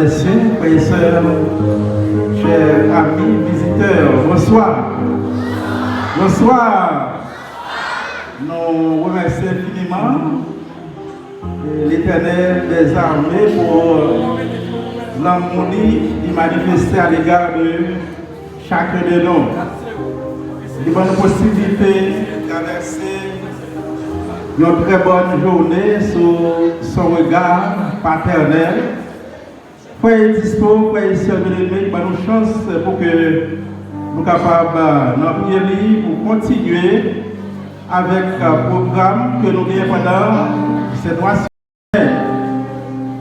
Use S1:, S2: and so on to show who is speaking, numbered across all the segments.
S1: messieurs, frères et sœurs, chers amis, visiteurs, bonsoir. Bonsoir. Nous remercions infiniment l'Éternel des armées pour l'harmonie qui manifestait à l'égard de chacun de nous. Il va nous possibilité de traverser une très bonne journée sous son regard paternel. Frères et dispo, frères et sœurs bien-aimés, il va nous chance pour que nous soyons capables, dans le pays, pour continuer avec un programme que nous avons pendant cette mois.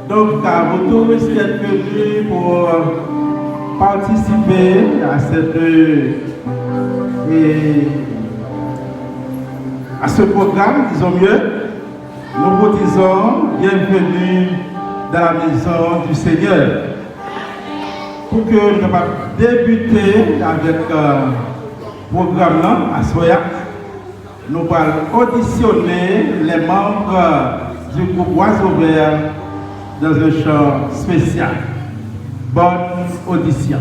S1: Donc, à vous tous qui êtes venus pour participer à ce programme, disons mieux, nous vous disons bienvenue dans la maison du Seigneur. Pour que nous puissions débuter avec le programme à Soya, nous allons auditionner les membres du groupe Oiseau Vert dans un chant spécial. Bonne audition.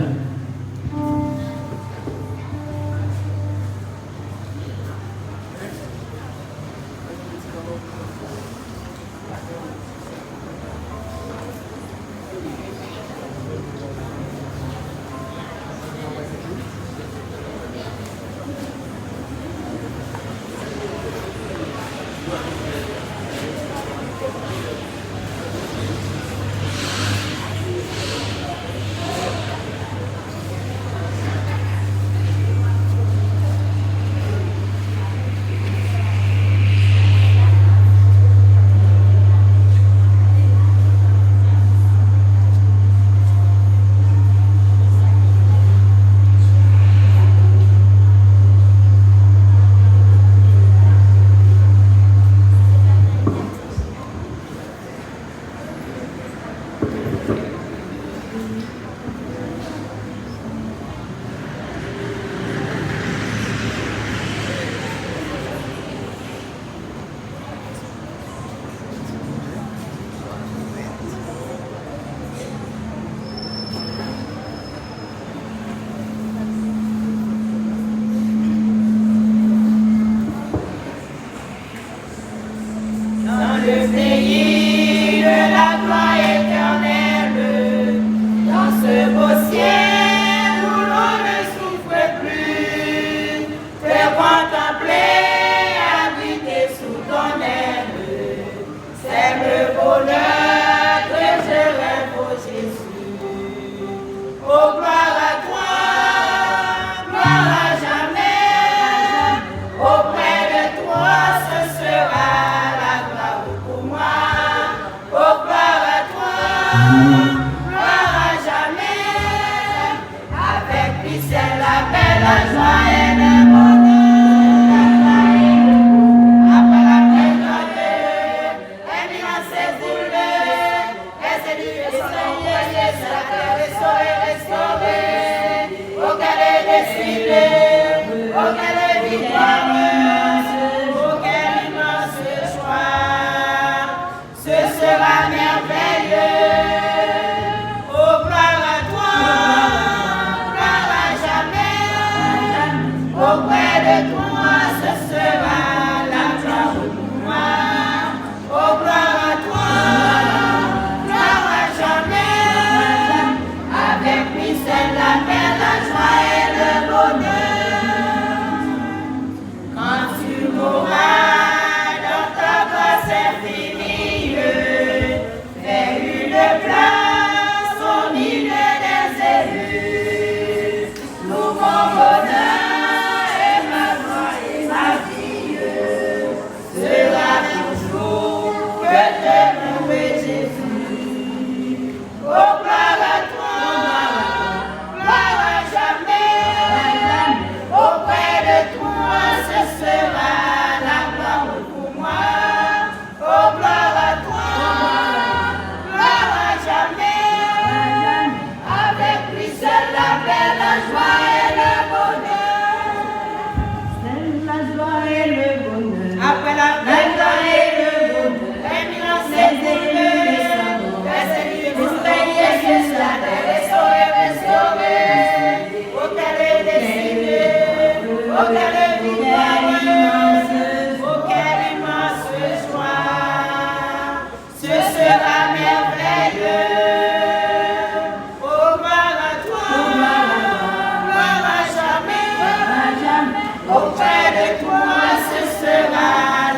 S2: de toi, ce sera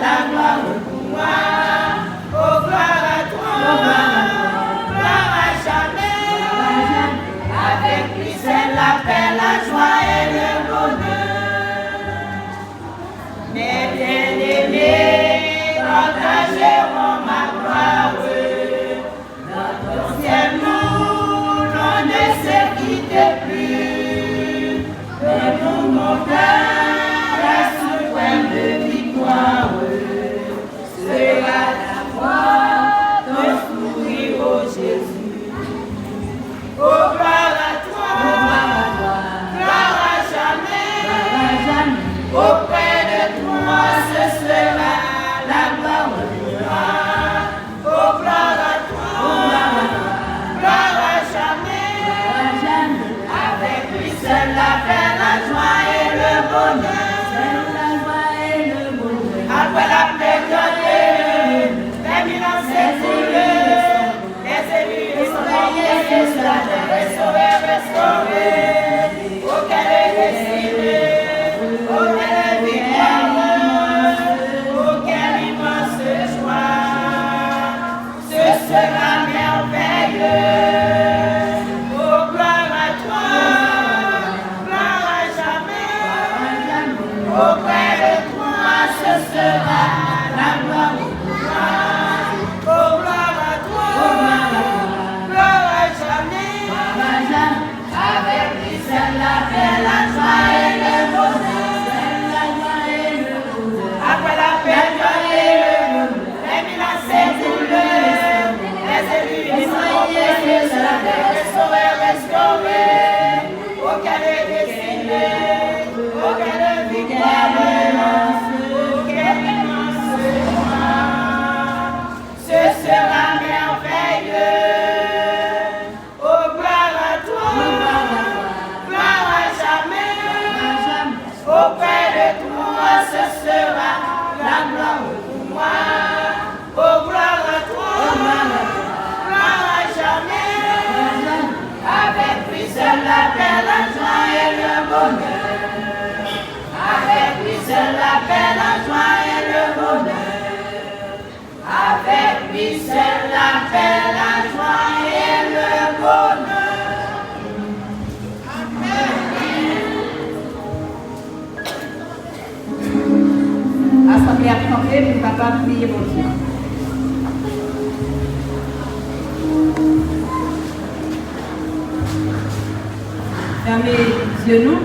S2: la gloire pour moi. Oh, gloire à toi, gloire à jamais. Avec lui, c'est la paix, la joie et le bonheur. Mes bien-aimés, partageront ma gloire. Dans ton ciel, nous, l'on ne se quitte plus. De nous, mon cœur, la suprême victoire sera la foi, ton sourire, ô Jésus. Oh, gloire à toi, gloire à jamais. Auprès de toi, ce sera la gloire de toi. Oh, gloire à toi, gloire à jamais. Avec lui seul la paix, la joie et le bonheur. Après la paix, les milans s'écoulent. Les élus sont envoyés sur la terre, restaurés. Auquel est décidé, auquel est victoire, auquel immense joie. Ce sera merveilleux. Oh, gloire à toi, gloire à jamais. Auprès de toi, ce sera la gloire pour toi. Oh, gloire à toi, gloire à jamais. Avec lui, c'est la paix, la joie et le bonheur. Après la paix, les milans s'écoulent. Les élus sont envoyés sur la terre, restaurés. Auquel est décidé, auquel est victoire, auquel immense joie. Ce sera merveilleux. Oh, gloire à toi, gloire à jamais. Auprès de toi, ce sera la gloire pour moi. Oh, gloire à toi, gloire à jamais. Avec lui seul la paix, la joie et le bonheur. Avec lui seul la paix, la joie et le bonheur. Avec lui seul la paix, la joie et le bonheur. Amen.
S3: Assemblée à camper pour capable prier pour Dieu. Fermez les yeux nous.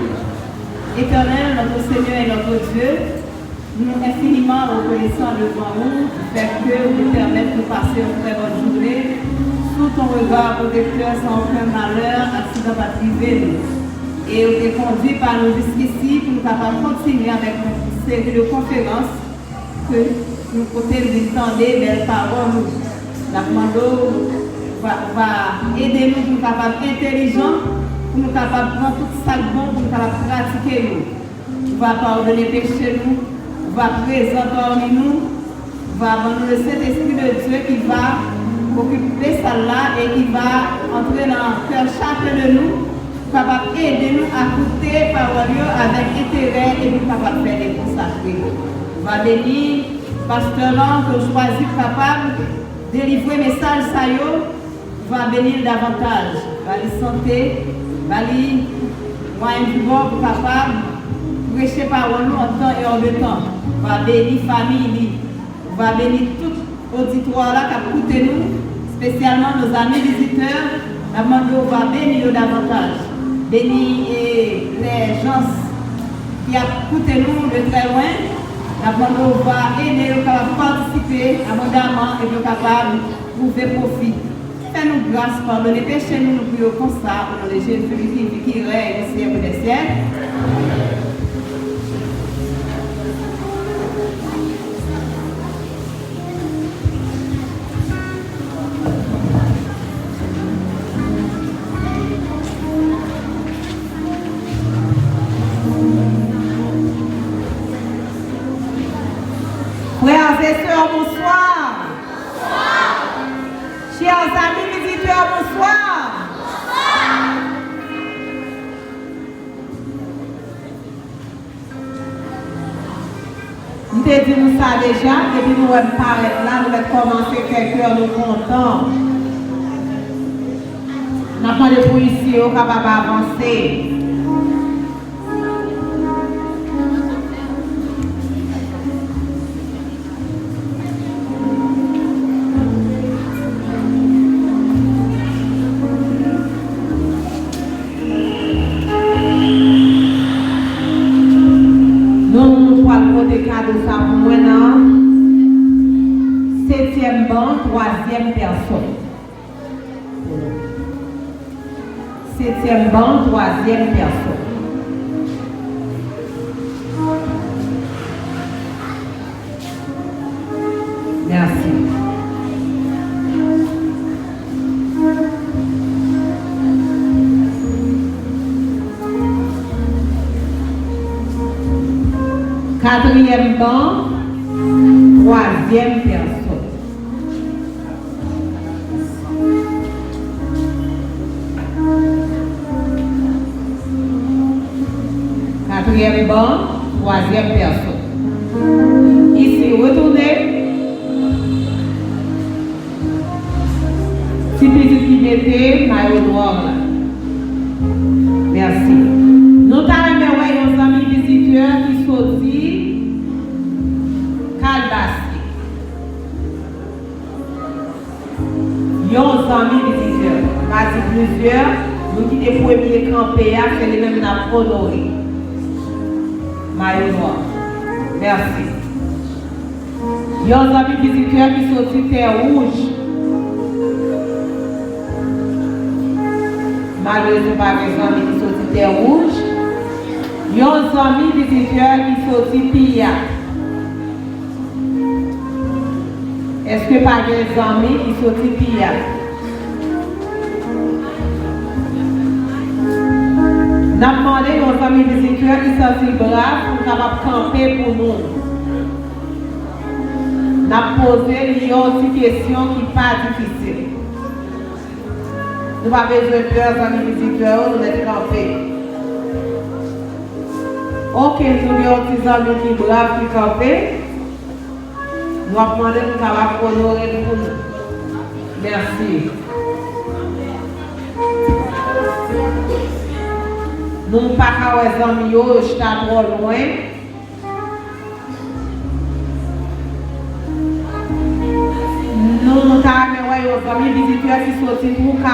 S3: Éternel, notre Seigneur et notre Dieu, nous sommes infiniment reconnaissants devant vous du fait que vous permettez de passer une très bonne journée sous ton regard protecteur sans aucun malheur, accident pas privé. Et vous êtes conduit par nous jusqu'ici pour nous capables de continuer avec une série de conférences que nous potons nous entendre belles paroles. La commando va aider nous pour nous capables intelligents, pour nous capables de prendre tout ça bon, pour nous capables de pratiquer nous. Va pardonner péché nous, va présenter parmi nous, va avoir le Saint-Esprit de Dieu qui va occuper ça là et qui va entrer dans le cœur chacun de nous, capable d'aider nous à écouter parole avec intérêt et nous capables de faire des consacrés. Va bénir pasteur là que choisit capable de délivrer message ça yo, va bénir davantage, va lui santé, va lui moyen du bon pour capable prêcher parole nous en temps et en de temps. Va bénir famille, va bénir tout auditoire là qui a écouté nous, spécialement nos amis visiteurs. La demande va bénir davantage. Bénir les gens qui ont écouté nous de très loin. La demande va aider nous à participer abondamment et nous capables de trouver profit. Fais-nous grâce, pardonnez, péchez-nous, nous prions comme ça, au nom de Jésus qui règne au siècle des siècles. Frères et sœurs, bonsoir. Bonsoir. Chers amis visiteurs, bonsoir. Bonsoir.
S2: Nous te disons ça déjà, et puis nous allons paraître là, nous allons commencer quelques heures, nous contents. Nous avons demandé pour ici, on est capable d'avancer. Ça pour maintenant, 7e banc, 3e personne. 7e banc, 3e personne. Merci. Quatrième banc, 3e personne. Quatrième banc, 3e personne. Ici, retournez. Si petit qui mettait, maillot noir là. Merci. Nous avons nos amis visiteurs qui sont Calbassi. Yon amis visiteurs. Pas plusieurs. Nous qui des premiers campés, c'est les mêmes n'a honoré. Maillot noir. Merci. Yon amis visiteurs qui sont sur terre rouge. Malheureusement, pas les amis qui sont sur terre rouge. Yon amis visiteurs qui sont sur Pia. Est-ce que par des amis qui sont Pia? Nous avons demandé aux familles visiteurs qui sont braves pour capables camper pour nous. Nous avons posé une question qui n'est pas difficile. Nous n'avons pas besoin de peur, amis visiteurs, nous êtes campés. Ok, nous avons des amis qui sont braves qui campent. Nous avons demandé de nous honorer pour nous. Merci. Nous ne pouvons pas les amis, je suis trop loin. Nous avons les amis visiteurs qui sont pour 40.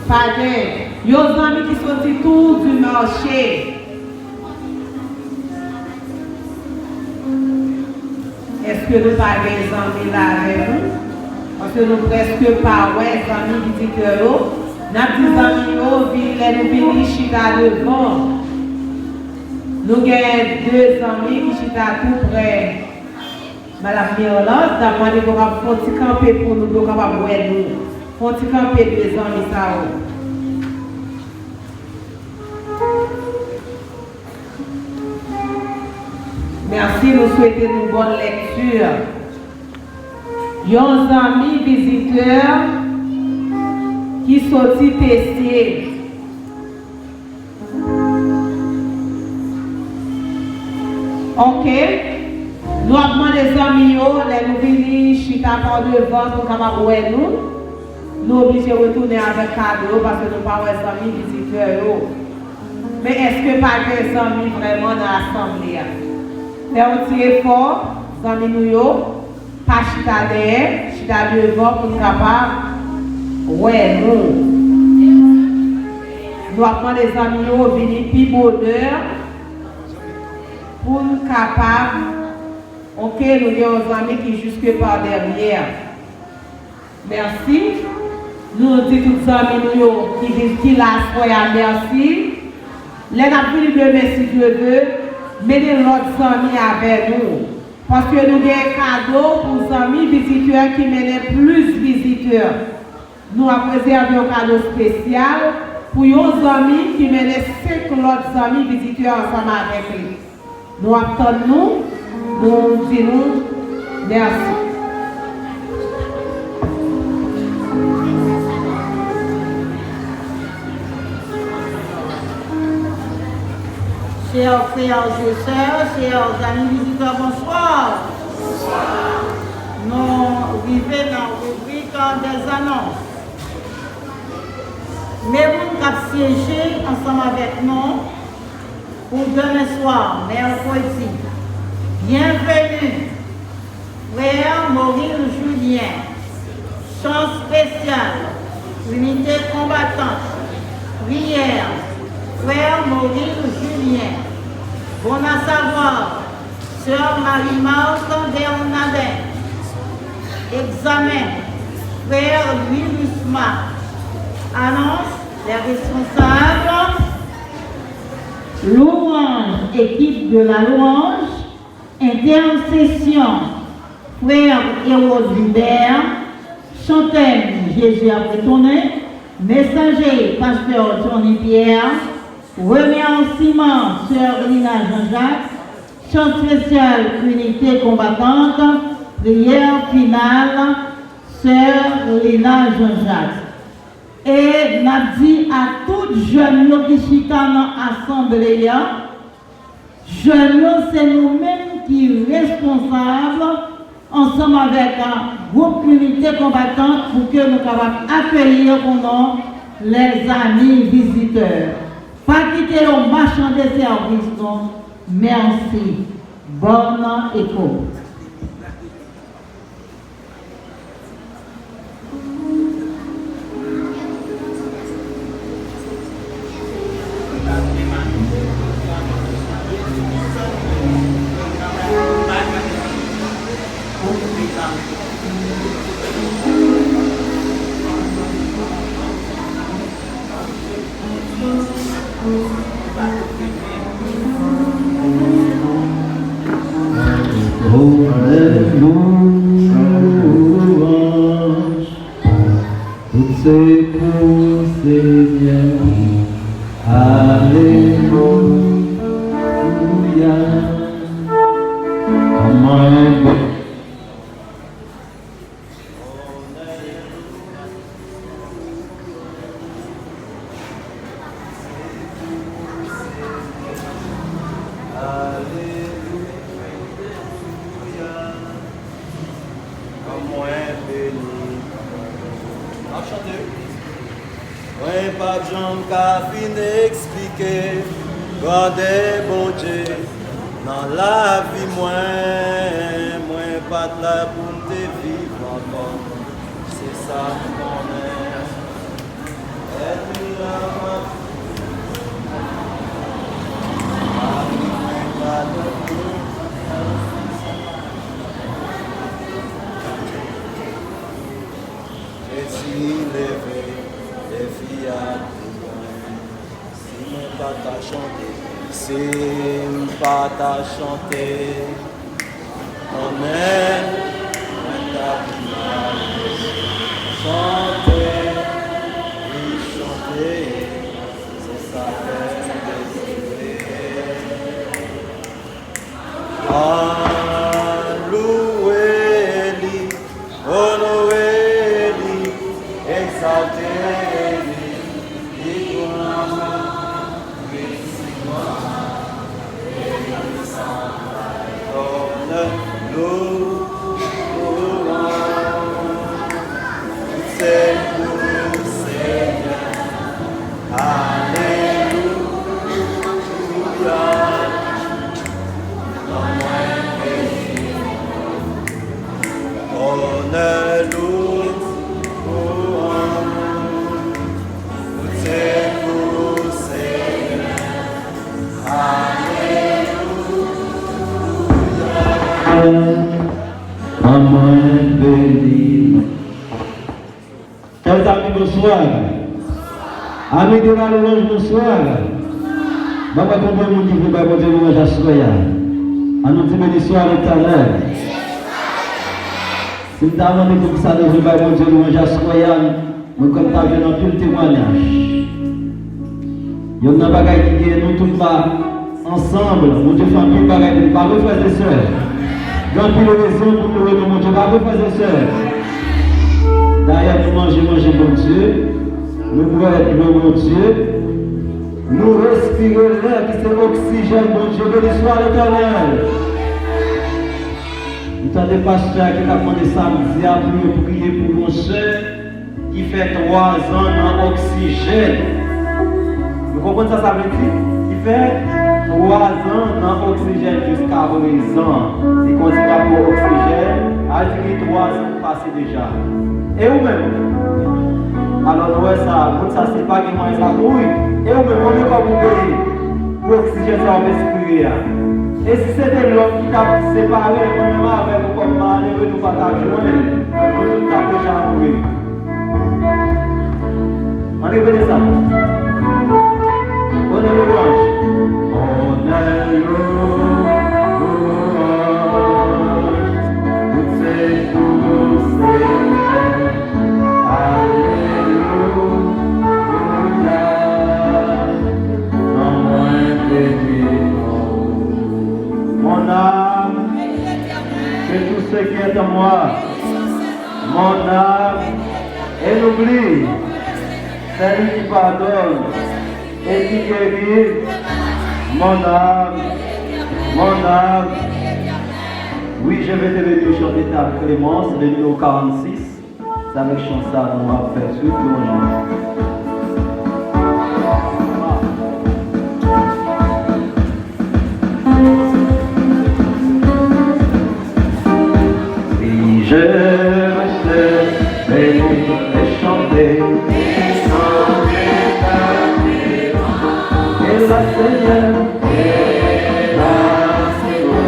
S2: Pas de. Les amis qui sont tout du marché. Est-ce que nous avons des amis là avec nous? Parce que nous presque pas, ouais, les amis visiteurs. Nous avons des amis qui viennent chita devant. Nous avons 2 amis qui chita tout près. Madame Mirland, nous avons demandé pour un petit camper pour nous, pour capables de nous. Pour un petit camper de 2 amis ça. Merci, nous souhaitons une bonne lecture. Yon amis visiteurs qui sont testés. Ok? Nous avons des amis, nous venons chita par devant pour capable nous. Nous obligés de retourner avec cadeau parce que nous pas des amis visiteurs. Mais est-ce que pas des amis vraiment dans l'assemblée? Fais un petit effort, amis nous, pas chita derrière, chita devant pour nous capables. Ouais, nous. Nous avons des amis venir plus bonheur pour nous capables. Ok, nous avons des amis qui jusque par derrière. Merci. Nous disons tous les amis qui la merci. Les amis de merci Dieu veut. Mettez l'autre amis avec nous. Parce que nous avons un cadeau pour les amis visiteurs qui mènent plus visiteurs. Nous avons réservé un cadeau spécial pour les amis qui mènent 5 autres amis visiteurs ensemble avec lui. Nous attendons, nous disons merci.
S4: Chers frères et sœurs, chers amis visiteurs, bonsoir. Nous vivons dans la rubrique des annonces. Mais vous qui siégez ensemble avec nous pour demain soir, mercredi. Bienvenue, frère Maurice Julien, chant spécial, unité combattante, prière, frère Maurice Julien. Bon à savoir, sœur Marie-Marthe Bernadette. Examen, frère Louis Lusma. Annonce, les responsables. Louange, équipe de la louange. Intercession, frère Hérode Hubert. Chanteur, Jésus a retourné. Messager, pasteur Tony Pierre. Remerciement, sœur Lina Jean-Jacques. Chant spécial, unité combattante. Prière finale, sœur Lina Jean-Jacques. Et n'a dit à toutes jeunes qui sont dans l'assemblée, jeunes, c'est nous-mêmes qui sommes responsables, ensemble avec un groupe unité combattante, pour que nous puissions accueillir les amis visiteurs. Pas quitter le marchand des services, non. Merci. Bonne écoute.
S5: C'est pour Seigneur, alléluia. Amen. Amen, béni. Chers amis, bonsoir. Amis de la louange, bonsoir. Maman, comment vous dites, vous avez dit louange à Soya? À nous dire l'histoire de ta mère. Si vous avez dit que ça, vous avez dit louange à Soya, nous comme tu as vu dans tout le témoignage. Il y a un bagage qui est nous tous ensemble, mon Dieu, famille, bagage, pas vos frères et sœurs. Quand il est raison pour nous remettre, mon Dieu, pas vos frères et sœurs. D'ailleurs, nous manger, bon Dieu. Nous pouvons être mon Dieu. Nous respirons l'air qui c'est l'oxygène, mon Dieu, béni soit l'Éternel. Nous avons des pasteurs qui ont demandé samedi à prier pour mon cher qui fait 3 ans dans l'oxygène. Vous comprenez ça veut dire? Qui fait 3 ans dans l'oxygène jusqu'à présent. Il continue à avoir l'oxygène, a dit 3 ans passés déjà. Et vous-même? Alors, nous ça, c'est pas qui mange ça, oui. Et vous-même, on est comme vous payez pour l'oxygène, ça va respirer. Et si c'était l'homme qui t'a séparé, moi-même avec vous comme malheureux, nous ne pas joindre, nous avons déjà mourir. On répète ça. On est louange. On est louange. Tout c'est tout, c'est alléluia. Non moins béni. Mon âme, que tout ce qui est en moi, mon âme, et n'oublie, c'est lui qui pardonne et qui guérit. Mon âme, oui, je vais te venir chanter ta Clémence, le numéro 46, c'est avec chanson qu'on va faire suite bonjour. Je vais te bénir et chanter et la Seigneur et la Seigneur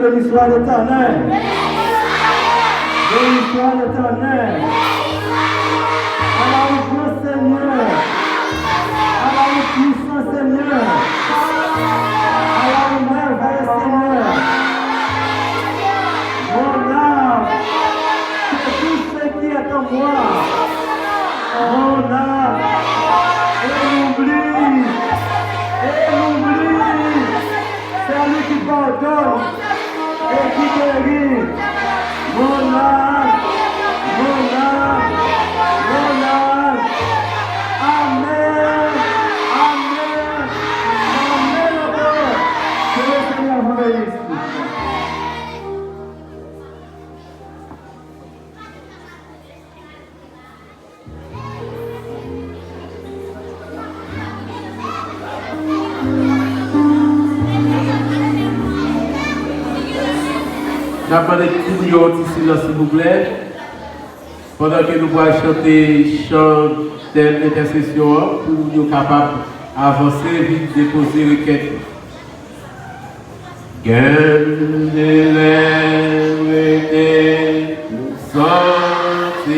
S5: Béni soit l'Éternel. Béni soit l'Éternel. À la haute Seigneur. À la haute puissance Seigneur. À la haute merveille Seigneur. Mon âme, c'est tout ce qui est en moi. Mon âme, et l'oublie. C'est lui qui pardonne. Et qui guérit, mon âme, amen, que le Seigneur vous bénisse.
S1: J'appelle les petits silence s'il vous plaît. Pendant que nous allons chanter chant d'intercession pour nous capables d'avancer et déposer requête. Gardez-les sentiments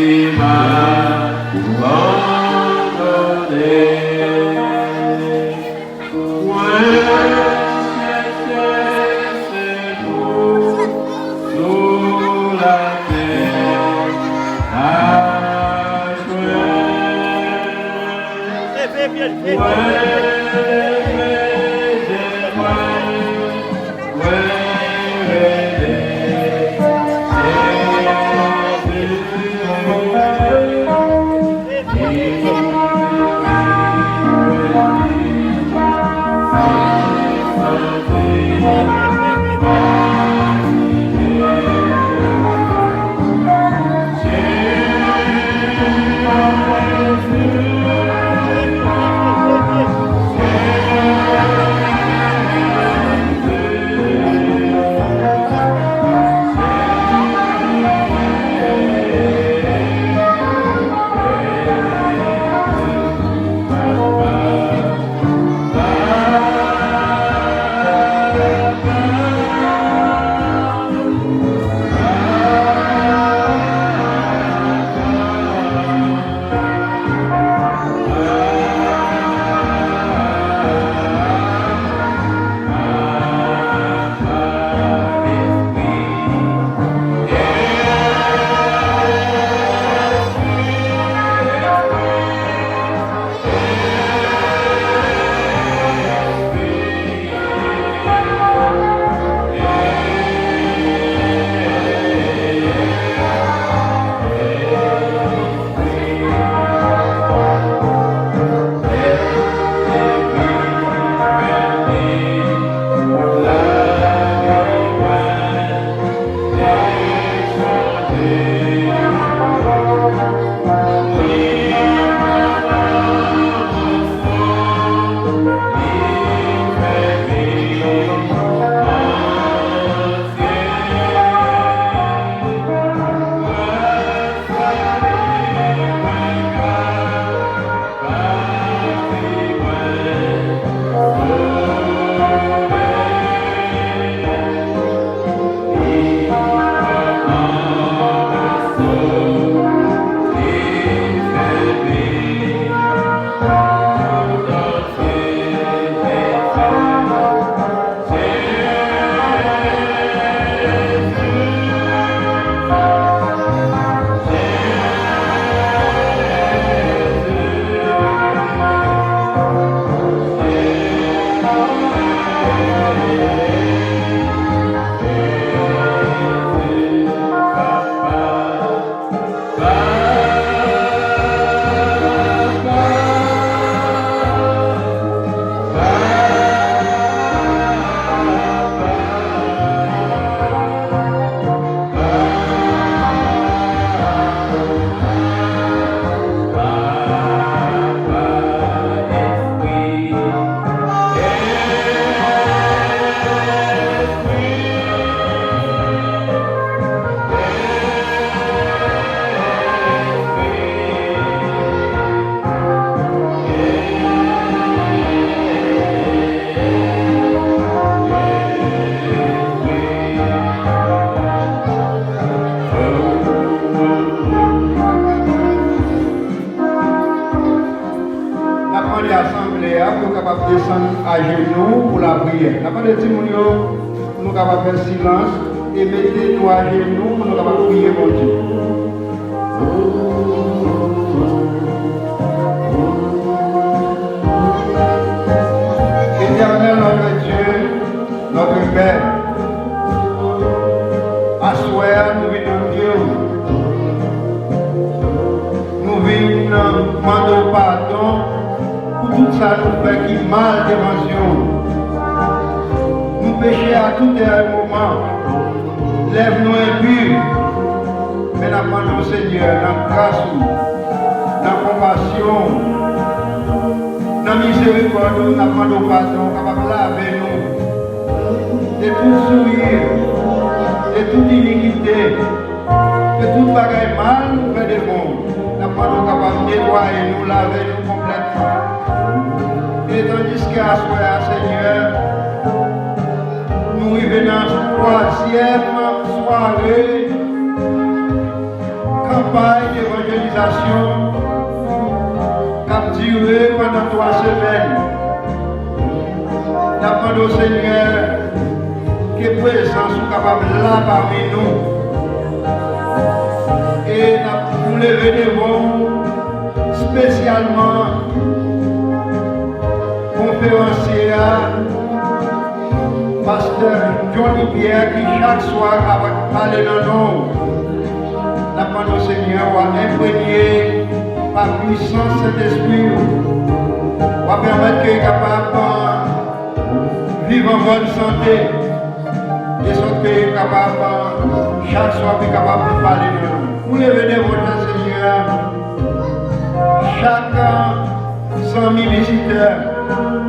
S1: abandonnés.
S6: descendre à genoux pour la prière. N'a pas de dire, nous sommes capables de faire silence et mettez-nous à genoux pour nous capables de prier pour Dieu. Éternel notre Dieu, notre Père, à soir nous venons Dieu. Nous venons demander pardon pour tout ça nous fait qui mal devant nous péchons à tout moment. Lève-nous impurs. Mais nous demandons Seigneur, dans grâce, dans compassion, dans miséricorde, nous demandons pardon, capable de laver nous de tout souillure, de toute iniquité, de toute bagaille mal nous fait de bon. Nous demandons capable de nettoyer, nous laver nous complètement. Et tandis qu'à soi, Seigneur, nous revenons à la troisième soirée, campagne d'évangélisation, qui a duré pendant 3 semaines. Nous demandons au Seigneur que présence soit capable là parmi nous. Et nous lever devant spécialement conférencier pasteur Johnny Pierre qui chaque soir a parlé dans nous. Nous demandons au Seigneur à imprégner par puissance Saint-Esprit, à permettre qu'il soit capable de vivre en bonne santé, et sorte qu'il est capable, chaque soir, capable de parler de nous. Vous levez devant Seigneur, chaque 100 000 visiteurs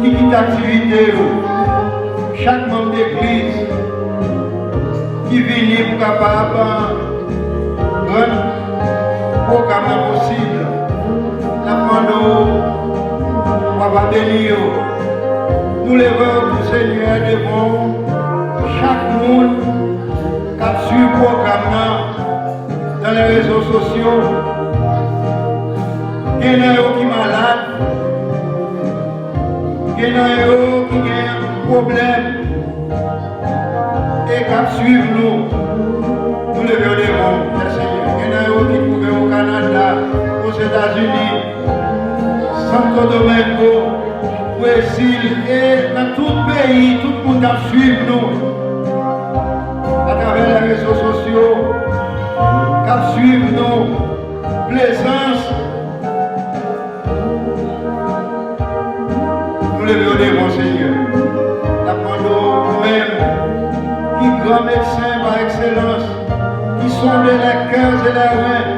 S6: qui quitte l'activité, chaque membre d'église qui vient pour capable de rendre programme possible. Nous demandons, Papa bénir. Nous levons tout Seigneur devant chaque monde qui a suivi le programme dans les réseaux sociaux. Il y en a qui sont malades, il y en a qui ont des problèmes et qui suivent nous. Nous levons devant Seigneur. Il y en a qui sont trouvés au Canada, aux États-Unis, Santo Domingo, Brésil et dans tout le pays, tout le monde a suivi nous à travers les réseaux sociaux, qui suivent nos plaisances. Nous levons devant Seigneur. Nous nous-mêmes, qui grands médecins par excellence, qui sont les cœurs et les reins,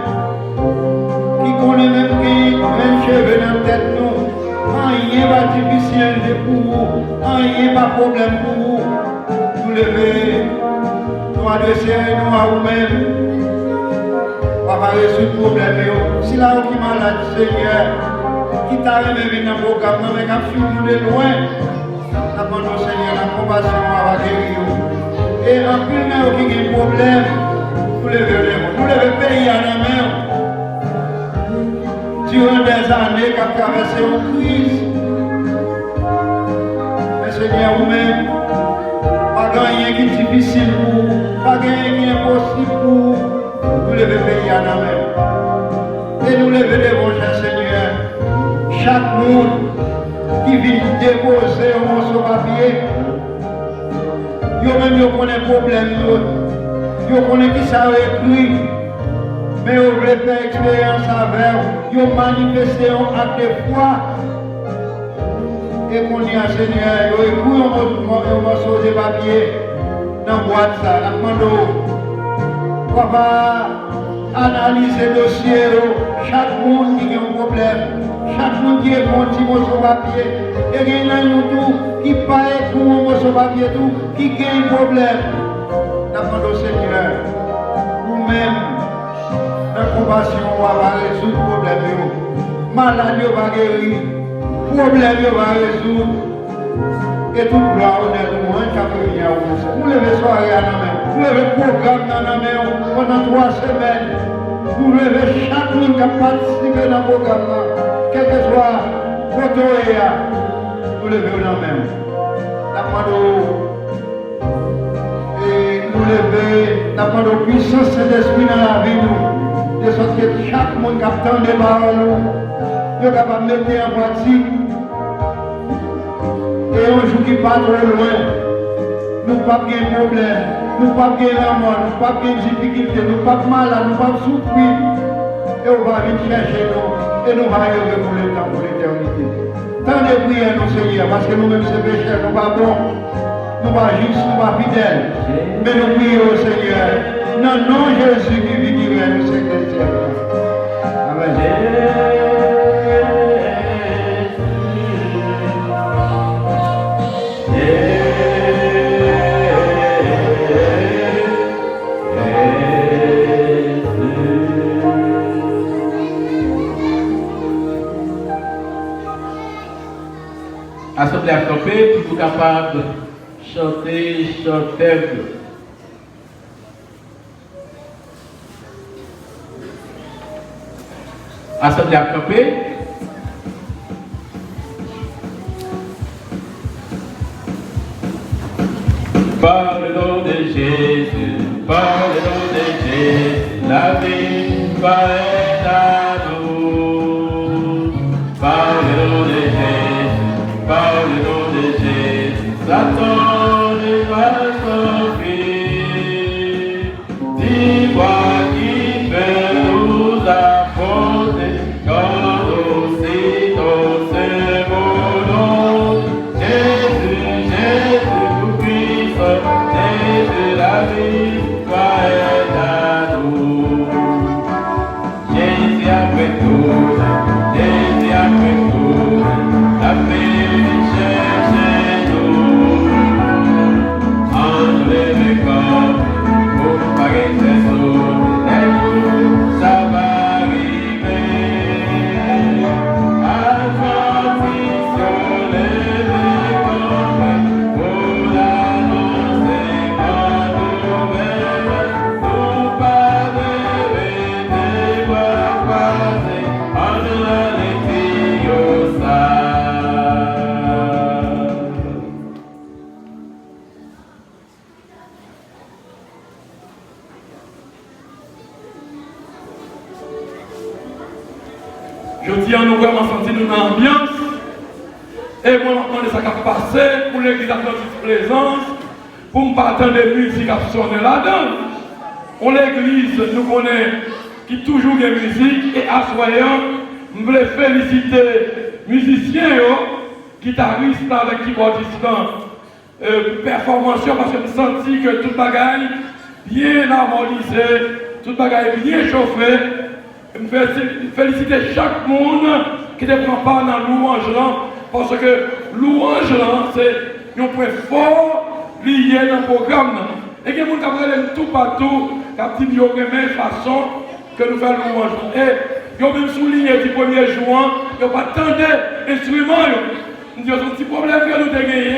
S6: qui connaissent même qui même cheveux dans la tête nous. Rien pas difficile pour vous, rien pas problème pour vous. Nous lever, nous adresser nous à vous-même. Papa résoudre le problème. Si là qui est malade, Seigneur, qui t'a remis dans le programme, mais qui a suivi nous de loin, nous demandons Seigneur la compassion à guérir. Et en plus, nous qui a un problème, nous levons le pays à la main. Durant des années qui a traversé une crise, mais Seigneur, vous-même, pas rien qui est difficile pour vous, pas rien qui est impossible pour vous, nous levons le pays à la main. Et nous levons devant Seigneur, chaque monde qui vient déposer un morceau de papier, vous-même, vous connaissez le problème, vous connaissez qui ça écrit. Mais vous voulez faire expérience avec vous, manifester un acte de foi. Et qu'on y a Seigneur, vous écoutez un morceau de papier dans la boîte, ça. Nous demandons, papa, analyser le dossier, chaque monde qui a un problème, chaque monde qui a un petit morceau de papier, et il y a nous tous qui parlent pour un morceau de papier, qui a un problème. Nous demandons, Seigneur, vous-même, la compassion va résoudre le problème. Maladie va guérir, problème va résoudre. Et tout gloire honnête au moins chaque venir à vous. Nous levons soirée à la main, nous levons programme dans la main pendant 3 semaines. Nous levons chaque monde qui a participé dans le programme, quel que soit côté, nous nous lever dans même. Et nous lever, nous puissance Saint-Esprit dans la vie nous. De sorte que chaque monde qui attend des paroles nous, est capable de mettre en pratique. Et un jour qui pas trop loin, nous ne pas de problème, nous ne pas de mort, nous ne pas de difficulté, nous ne pas de malade, nous ne pas de souffrir. Et on va venir chercher nous, et nous allons arriver pour le temps, pour l'éternité. Tant de prières, nous Seigneur, parce que nous-mêmes, c'est pécheurs, nous ne sommes pas bons, nous ne sommes pas justes, nous ne sommes pas fidèles. Mais nous prions, Seigneur, dans le nom de Jésus qui vit, qui règne, nous sommes chrétiens. Amen.
S1: Assemblée à camper, puis vous capable de chanter, chanter. Assemblée à camper. Par le nom de Jésus, par le nom de Jésus, la vie va être à nous. Par le nom de Jésus, par le nom de Jésus, Satan ne va s'enfuir. Dis-moi qui peut nous apporter quand aussi dans ce beau nom. Jésus, Jésus, nous puissons, Jésus, la vie va être à nous. Jésus après tout, Jésus après tout, la paix cherche nous. Enlève corps pour paraître sauter, un jour ça va arriver. Atlantis sur les corps pour l'annoncer bonne nouvelle. Nous pas rêver des bras croisés, en les filles au sein.
S7: Je dis à nous vraiment sentir nous dans l'ambiance. Et moi, je ça qui a passé pour l'église Adventiste Plaisance, pour me parler de musique qui a sonné là-dedans. On l'église, nous connaissons qui toujours de musique et assoyant, je voulais féliciter les musiciens, guitaristes avec keyboardistes, performance parce que je senti que tout le bagaille bien harmonisé, tout le bagaille bien chauffé. Je félicite chaque monde qui ne prend part dans louange là, parce que louange là, c'est un point fort lié dans le programme. Et il y a des gens qui ont tout partout, qui ont dit de la même façon que nous faisons louange. Et ils ont même souligné du premier juin, ils n'ont pas tant d'instruments. Nous avons un petit problème que nous avons gagné.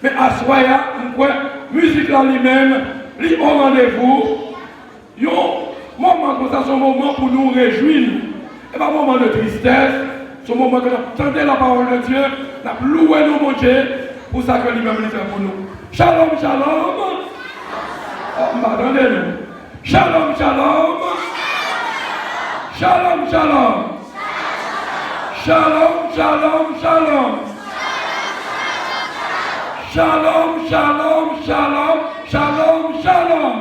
S7: Mais à Soya, la musique là lui-même, il est au rendez-vous. Moment comme ça, c'est un moment pour nous réjouir. Et pas un moment de tristesse, c'est un moment que nous entendons la parole de Dieu, nous louons nos mon Dieu, pour ça que lui-même il fait pour nous. Shalom, shalom. Oh, attendez-nous. Shalom, shalom. Shalom, shalom. Shalom, shalom, shalom. Shalom, shalom, shalom, shalom, shalom.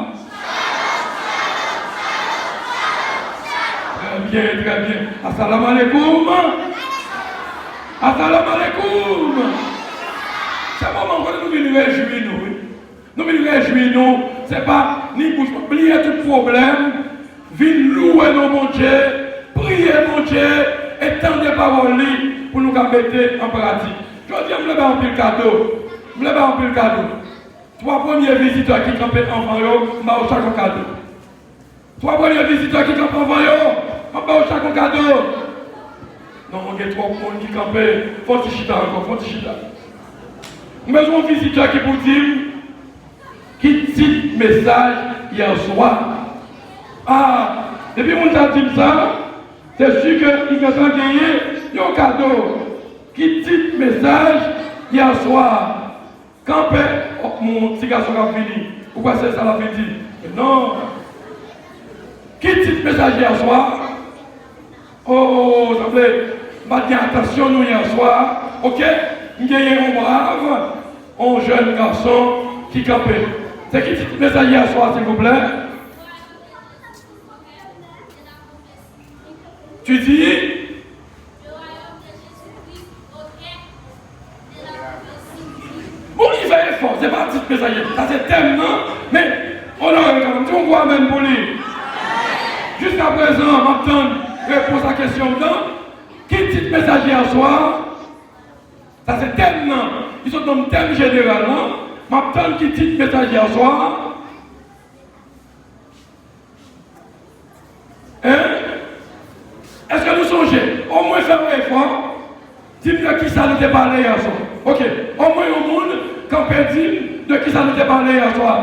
S7: Très bien, très bien. Assalamu alaikum. Assalamu alaikum. C'est un moment où nous venons réjouir nous. Nous venons réjouir nous. Ce n'est pas ni pour oublier tout problème. Venez louer nos mon Dieu, prier mon Dieu, et tendre des paroles pour nous mettre en pratique. Je dis, je vais un peu cadeau. Je vais un peu cadeau. 3 premiers visiteurs qui campent enfants, je vais chaque cadeau. 3 premiers visiteurs qui campent enfants, je vais chaque cadeau. Non, il y a 3 personnes qui campent, faut chita encore, faut chita. Nous avons un visiteur qui vous dit, qui dit message hier soir. Ah, depuis que nous avons dit ça, c'est sûr qu'il va gagner un cadeau qui dit message hier soir, quand mon petit garçon a fini, pourquoi c'est ça la fini? Non. Qui dit message hier soir? Oh, ça plaît. Pas dire attention nous hier soir. Ok? Nous avons un brave, un jeune garçon qui campait. C'est qui dit message hier soir, s'il vous plaît? Tu dis? Bon, il fait effort, c'est pas un petit message. Ça c'est thème, non? Mais on a quand même, on voit même pour lui. Jusqu'à présent, m'attend réponse à la question dedans. Qui dit message hier soir? Ça c'est thème, non? Ils sont dans le thème général, non? M'attend qui dit message hier soir? Hein? Est-ce que nous songez? Au moins faire un effort. Dis-moi de qui ça nous a parlé hier soir. Ok. Au moins au monde, quand on dit de qui ça nous a parlé hier soir.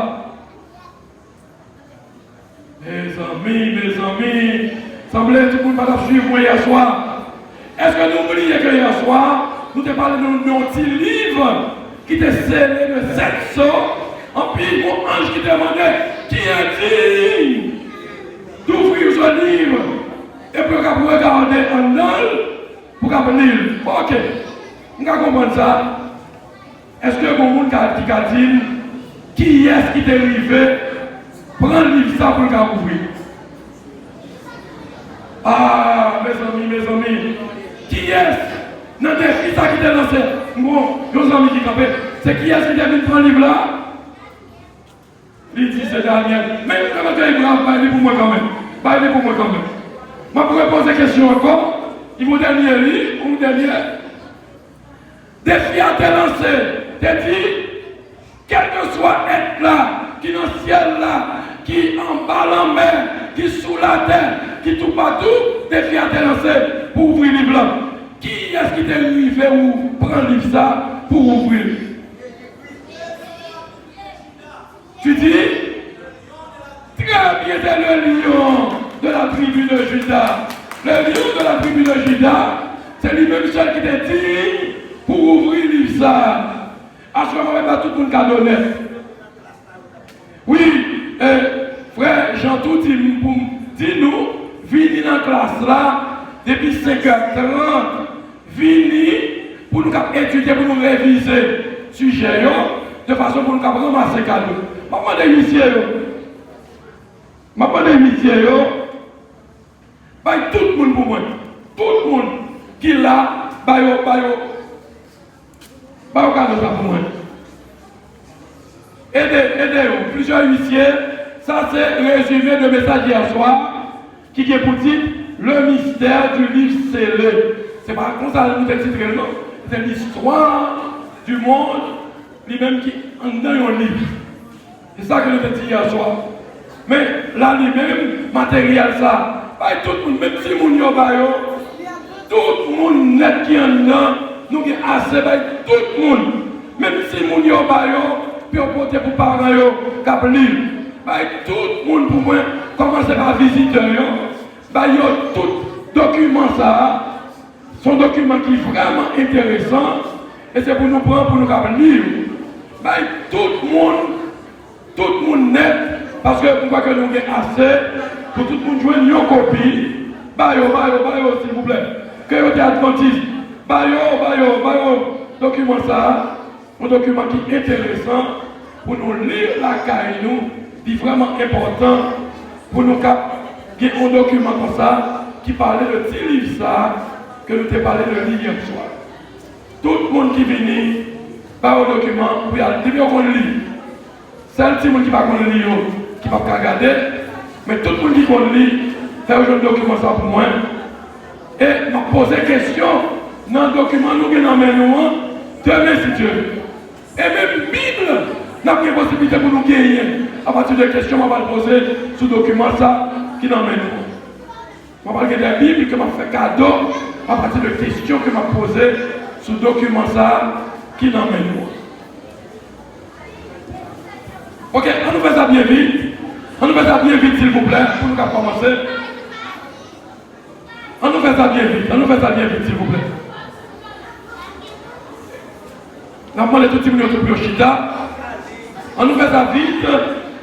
S7: Mes amis, semblait tout le monde va suivre moi hier soir. Est-ce que nous oublions que hier soir, nous avons parlé d'un petit livre qui était scellé de 7 sorts, en puis mon ange qui demandait qui est digne d'ouvrir ce livre et pour regarder en dedans pour lire. Ok, nous comprenons ça. Est-ce que mon monde qui a dit qui est-ce qui est arrivé prendre le livre ça pour le ouvrir? Ah, mes amis, qui est-ce? Non, qui ça qui est lancé? Bon, nos amis qui campaient, c'est qui est-ce qui est venu prendre le livre là? Il dit c'est Daniel. Mais comment tu es brave, pas pour moi quand même. Pas pour moi quand même. Je pourrais poser une question encore. Il vous dernier livre, ou dernier. Défi à te lancer. T'es dit, quel que soit être là, qui est dans le ciel là, qui en bas en mer, qui sous la terre, qui tout partout, défi à te lancer pour ouvrir le livre là. Qui est-ce qui t'est arrivé ou prend le livre ça pour ouvrir? Tu dis, très bien, c'est le lion de la tribu de Juda. Le lion de la tribu de Juda, c'est lui-même seul qui était digne pour ouvrir le livre ça. À ce moment-là, tout le monde a donné. Oui, frère Jean-Tout dis-nous, venez dans la classe là, depuis 5h30, venez pour nous étudier, pour nous réviser le sujet, de façon pour nous ramasser les cadeaux. Je vais demander tout le monde pour moi. Tout le monde qui est là, cadeau pour moi. Aidez-vous. Plusieurs huissiers, ça c'est résumé de message hier soir, qui est pour titre le mystère du livre scellé. C'est pas comme ça nous est titré, non. C'est l'histoire du monde, lui-même qui en dans un livre. C'est ça que nous avons dit hier soir. Mais là, lui-même, matériel ça, tout le monde, même si nous sommes tout le monde net qui est en dedans, nous avons assez, tout le monde, même si nous sommes puis on porte pour parents, qui lire. Tout le monde pour moi, commencer par visiter, tout document ça, son document qui est vraiment intéressant, et c'est pour nous prendre, pour nous lire. Tout le monde net, parce que pourquoi que nous avons assez, pour tout le monde jouer une copie, s'il vous plaît, que vous êtes adventiste, document ça, un document qui est intéressant, pour nous lire la caille, nous, qui est vraiment important, pour nous avoir un document comme ça, qui parlait de petit livre ça, que nous avons parlé de livre hier soir. Tout le monde qui vient, par un document, pour y aller, depuis qu'on lit. C'est le petit monde qui va lire, qui va regarder, mais tout le monde qui va lire, fait un document ça pour moi. Et m'a posé question dans le document nous avons demain si Dieu. Et même Bible, nous avons une possibilité pour nous gagner. À partir de questions, on va poser sur le document ça qui nous amène. Je vais parler de la Bible que m'a fait cadeau à partir de questions que m'a posées sur le document ça qui nous amène. Ok, on nous fait ça bien vite. On nous fait ça bien vite, s'il vous plaît, pour nous commencer. On nous fait ça bien vite, s'il vous plaît. Nous avons tout le monde pour Chita. On nous fait ça vite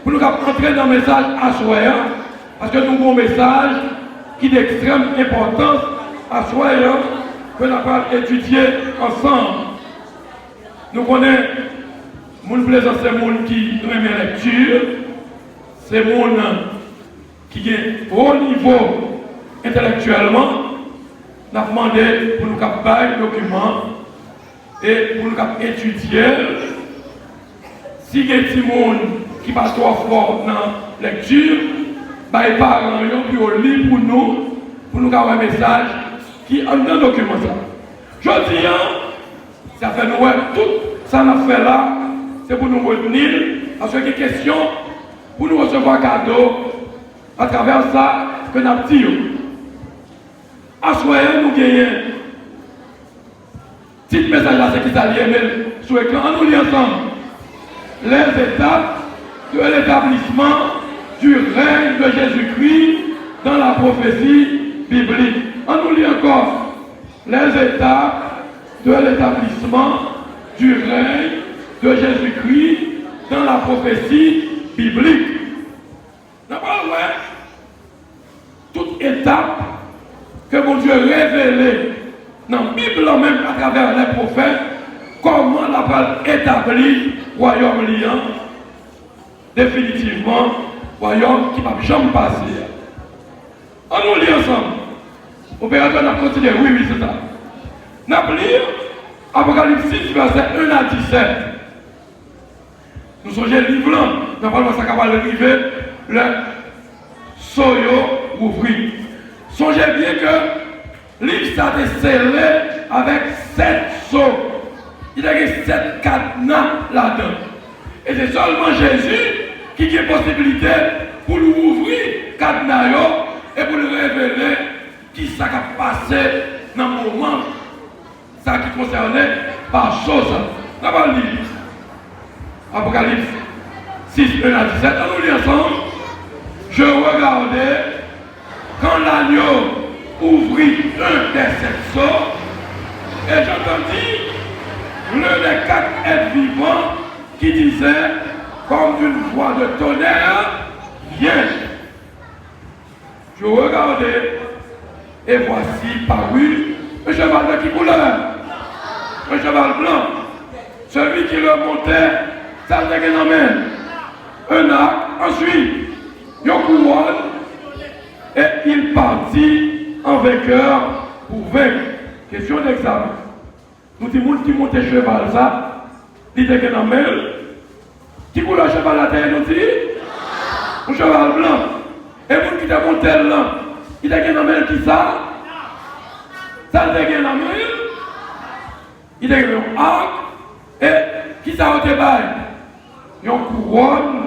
S7: pour nous entrer dans le message à soir. Parce que nous avons un message qui est d'extrême importance à soir que nous allons étudier ensemble. Nous connaissons mon plaisant, c'est monde qui aime la lecture, c'est monde qui est au niveau intellectuellement. Nous avons demandé pour nous faire des documents et pour nous étudier. Si il y a des gens qui ne sont pas trop forts dans la lecture, les parents ont lire pour nous avoir un message qui est dans le document. Je dis, ça fait nous tout ça nous fait là, c'est pour nous retenir, parce qu'il y a des questions pour nous recevoir cadeau à travers ça que nous avons dit. À soir, nous gagnons. Petit message là, c'est qui s'allie sur l'écran, on nous lit ensemble. Les étapes de l'établissement du règne de Jésus-Christ dans la prophétie biblique. On nous lit encore. Les étapes de l'établissement du règne de Jésus-Christ dans la prophétie biblique. D'abord, ouais, toute étape que mon Dieu révélé dans la Bible même à travers les prophètes, comment la parole établit le royaume liant, définitivement, royaume qui ne va jamais passer. On nous lit ensemble. Opérateur n'a continué, oui, c'est ça. Nous allons lire Apocalypse 6, verset 1 à 17. Nous sommes le livre là, nous allons ça va arriver, le soyo ouvri. Songez bien que le livre ça est scellé avec 7 sceaux. Il y a 7 cadenas là-dedans. Et c'est seulement Jésus qui a la possibilité pour nous ouvrir cadenas et pour nous révéler qui ça a passé dans le moment ça qui concernait par chose. Nous allons lire Apocalypse 6, 1 à 17. On nous lit ensemble. Je regardais quand l'agneau ouvrit un des 7 sceaux et j'entendis l'un des 4 êtres vivants qui disait comme d'une voix de tonnerre, viens. Je regardais et voici paru un cheval de quelle couleur? Un cheval blanc. Celui qui le montait, ça était un amène. Un arc, ensuite, une couronne, et il partit en vainqueur pour vaincre. Question d'examen. Nous disons qui monte cheval ça, il était un amène. Qui couleur cheval à terre, nous dit? Un cheval blanc. Et vous qui te monté là, il était un amène qui ça? Ça était un amène. Il était un arc. Et qui ça a été bail? Une couronne.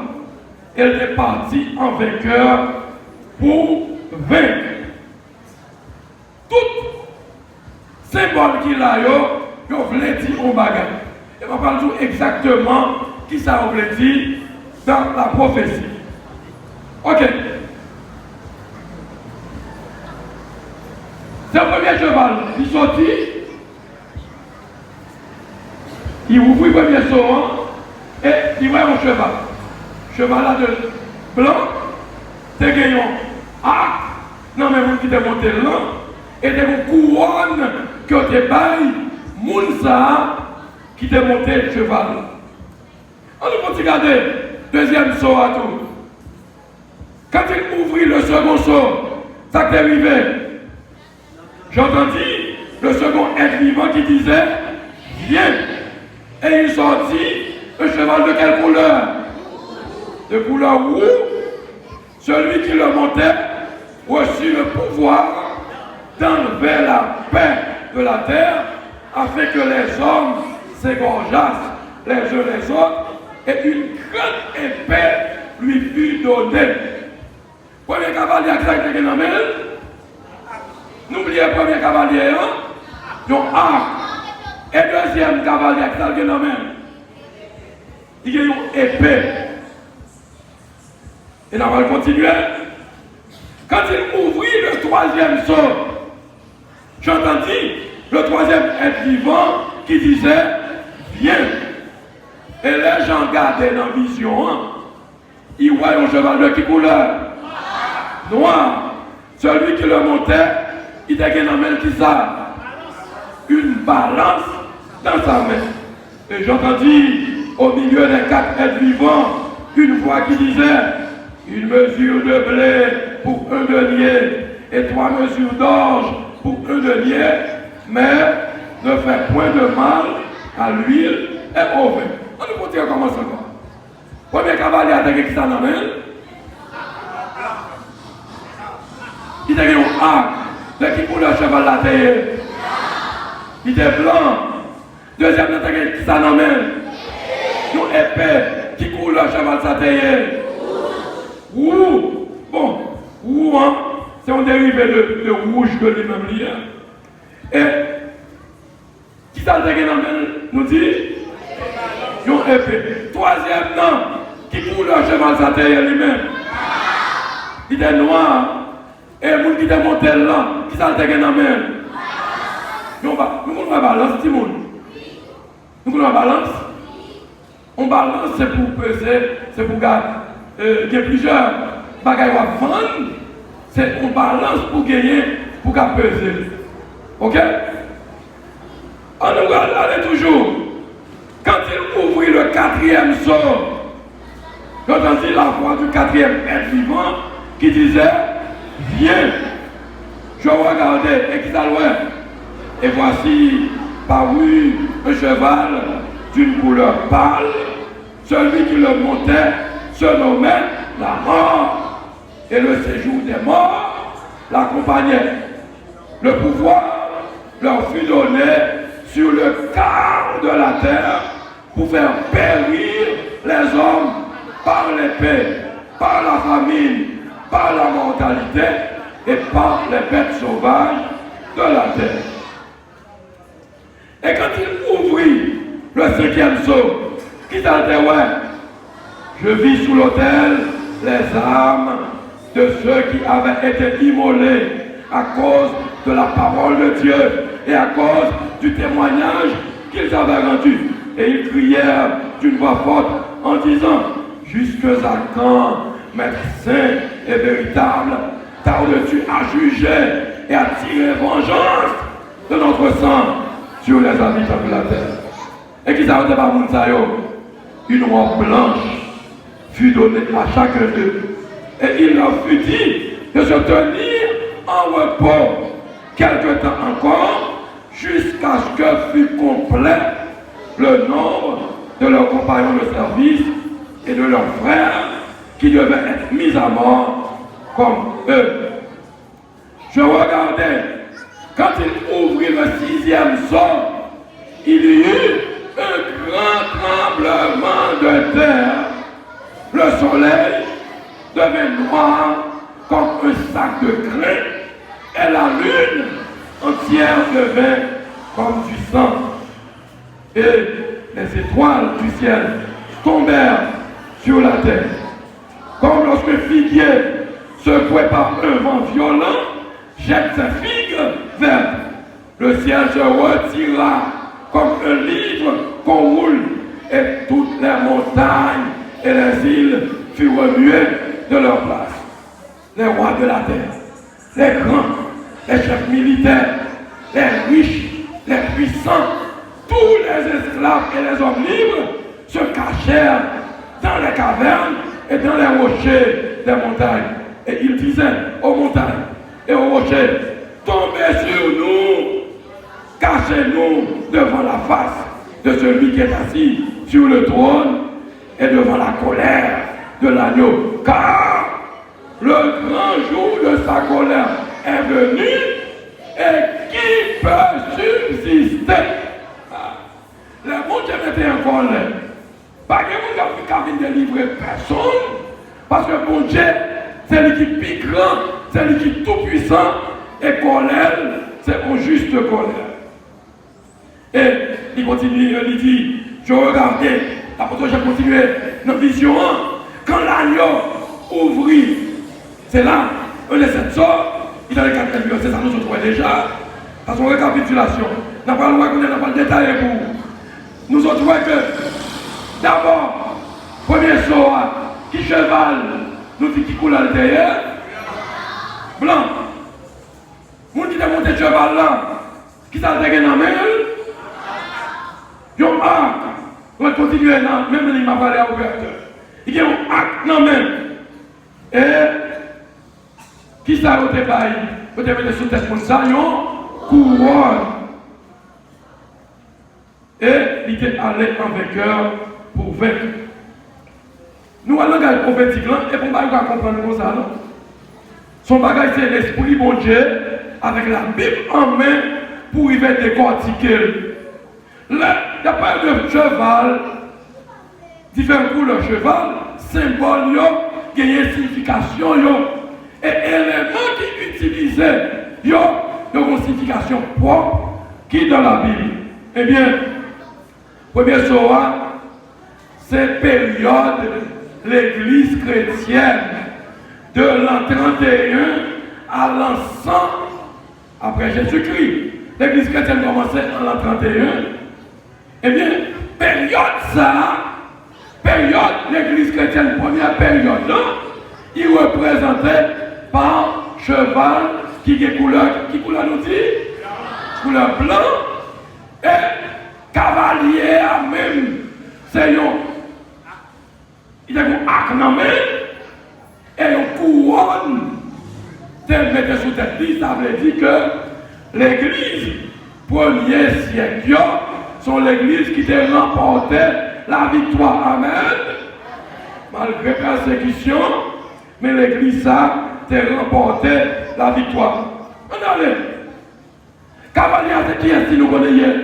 S7: Elle est partie en vainqueur pour vaincre. Tout symbole qu'il a, il voulait dire au bagage. Et on va parler exactement qui ça voulait dire dans la prophétie. Ok. C'est le premier cheval. Il sortit. Il ouvrit le premier saut et il voit un cheval. Cheval là de blanc, c'est gagné arc, non mais vous qui t'es monté là, et des couronnes qui ont été baillées, Mounsa qui t'est monté le cheval. On nous peut regarder, deuxième saut à tout. Quand il ouvrit le second saut, ça t'est arrivé. J'entendis le second être vivant qui disait, viens. Et il sortit un cheval de quelle couleur? De couleur rouge. Celui qui le montait reçut le pouvoir d'enlever la paix de la terre afin que les hommes s'égorgeassent les uns les autres et une grande épée lui fut donnée. Premier cavalier qui a été nommé, n'oubliez pas premier cavalier, donc arc. Et deuxième cavalier qui a été nommé, il y a une épée. Et on va continuer. Quand il ouvrit le troisième saut, j'entendis le troisième être vivant qui disait, viens. Et les gens gardaient dans la vision, hein, ils voyaient un cheval de qui couleur? Noir. Celui qui le montait, il était dans la main qui ça? Une balance dans sa main. Et j'entendis au milieu des 4 êtres vivants une voix qui disait: une mesure de blé pour 1 denier et 3 mesures d'orge pour 1 denier, mais ne fait point de mal à l'huile et au vin. On nous peut dire comment ça va. Premier cavalier a dit qui ça dans la main. Il était un arc, le qui pour le cheval la terre. Il était blanc. Deuxième, il était qui ça dans la main. Une épée qui coule le cheval sa terre. Ouh, bon, ouh, hein, c'est un dérivé de rouge que lui-même lit. Et qui ça le dans la main nous dit? Une épée. Troisième, non, qui coule le cheval sa terre lui-même. Il était noir. Et les gens qui étaient montés là, qui ça le dans la main? Nous avons balance, tout le monde. Nous avons balance. On balance, c'est pour peser, c'est pour garder. Il y a plusieurs bagages à vendre. C'est on balance pour gagner, pour peser. Ok? On nous aller toujours. Quand il ouvrit le 4e sceau, j'entendis la voix du 4e être vivant qui disait: viens. Je regardais et qui s'allouait. Et voici parut un cheval d'une couleur pâle. Celui qui le montait se nommait la mort. Et le séjour des morts l'accompagnait. Le pouvoir leur fut donné sur le quart de la terre pour faire périr les hommes par l'épée, par la famine, par la mortalité et par les bêtes sauvages de la terre. Et quand il ouvrit le 5e sceau, qui t'a dit: ouais, je vis sous l'autel les âmes de ceux qui avaient été immolés à cause de la parole de Dieu et à cause du témoignage qu'ils avaient rendu. Et ils crièrent d'une voix forte en disant: jusque à quand, Maître saint et véritable, tardes-tu à juger et à tirer vengeance de notre sang sur les habitants de la terre? Et qui s'arrêtait par Mounsayo, une robe blanche fut donnée à chacun d'eux. Et il leur fut dit de se tenir en repos quelque temps encore, jusqu'à ce que fût complet le nombre de leurs compagnons de service et de leurs frères qui devaient être mis à mort comme eux. Je regardais, quand il ouvrit le 6e sceau, il y eut un grand tremblement de terre. Le soleil devint noir comme un sac de crin et la lune entière devint comme du sang. Et les étoiles du ciel tombèrent sur la terre. Comme lorsque figuier, secoué par un vent violent, jette ses figues vertes. Le ciel se retira comme un livre qu'on roule, et toutes les montagnes et les îles furent remuées de leur place. Les rois de la terre, les grands, les chefs militaires, les riches, les puissants, tous les esclaves et les hommes libres se cachèrent dans les cavernes et dans les rochers des montagnes. Et ils disaient aux montagnes et aux rochers: tombez sur nous, cachez-nous devant la face de celui qui est assis sur le trône et devant la colère de l'agneau. Car le grand jour de sa colère est venu, et qui peut subsister? Les mondes étaient en colère. Pas que vous n'avez qu'à délivrer personne, parce que mon Dieu, c'est lui qui pique grand, c'est lui qui est tout puissant, et colère, c'est une juste colère. Et il continue, il dit: je regardais, après j'ai continué dans la vision, quand l'agneau ouvrit, c'est là, un des 7 sorts, il a les 4 millions, c'est ça nous retrouvons déjà, parce qu'on récapitulation, n'a pas le droit qu'on n'a pas le détail pour nous retrouvons que D'abord, premier saut, qui cheval, nous dit qui coule à l'intérieur? Blanc. Moun qui t'a monté cheval là, qui t'a dégué dans la main? Yon arc. On va continuer là, même il m'a parlé à l'ouverture. Il y a un arc dans la main. Et qui ça au débat? Vous devez mettre sous tête pour ça, yon couronne. Et il était allé en vainqueur pour vaincre. Nous allons dans le prophétique là, et pour ne pas comprendre comme ça, non? Son bagage c'est l'esprit bon Dieu, avec la Bible en main, pour y faire décortiquer. Là, il n'y a pas de cheval, différentes couleurs de cheval, symbole, il y a une signification, et éléments qui utilisaient, il y a une signification propre qui est dans la Bible. Eh bien, premier soir, c'est période l'église chrétienne de l'an 31 à l'an 100 après Jésus-Christ. L'église chrétienne commençait en l'an 31. Eh bien, période l'église chrétienne, première période, là, il représentait par cheval qui est couleur nous dit? Couleur blanc. Et cavalier même, c'est il y a un arc dans la main et une couronne. Tel mettait sous tête, ça veut dire que l'église, premier siècle, sont l'église qui t'a remporté la victoire. Amen. Malgré la persécution, mais l'église ça t'a remporté la victoire. On allait. Cavalier, c'est qui est-ce que nous connaissons?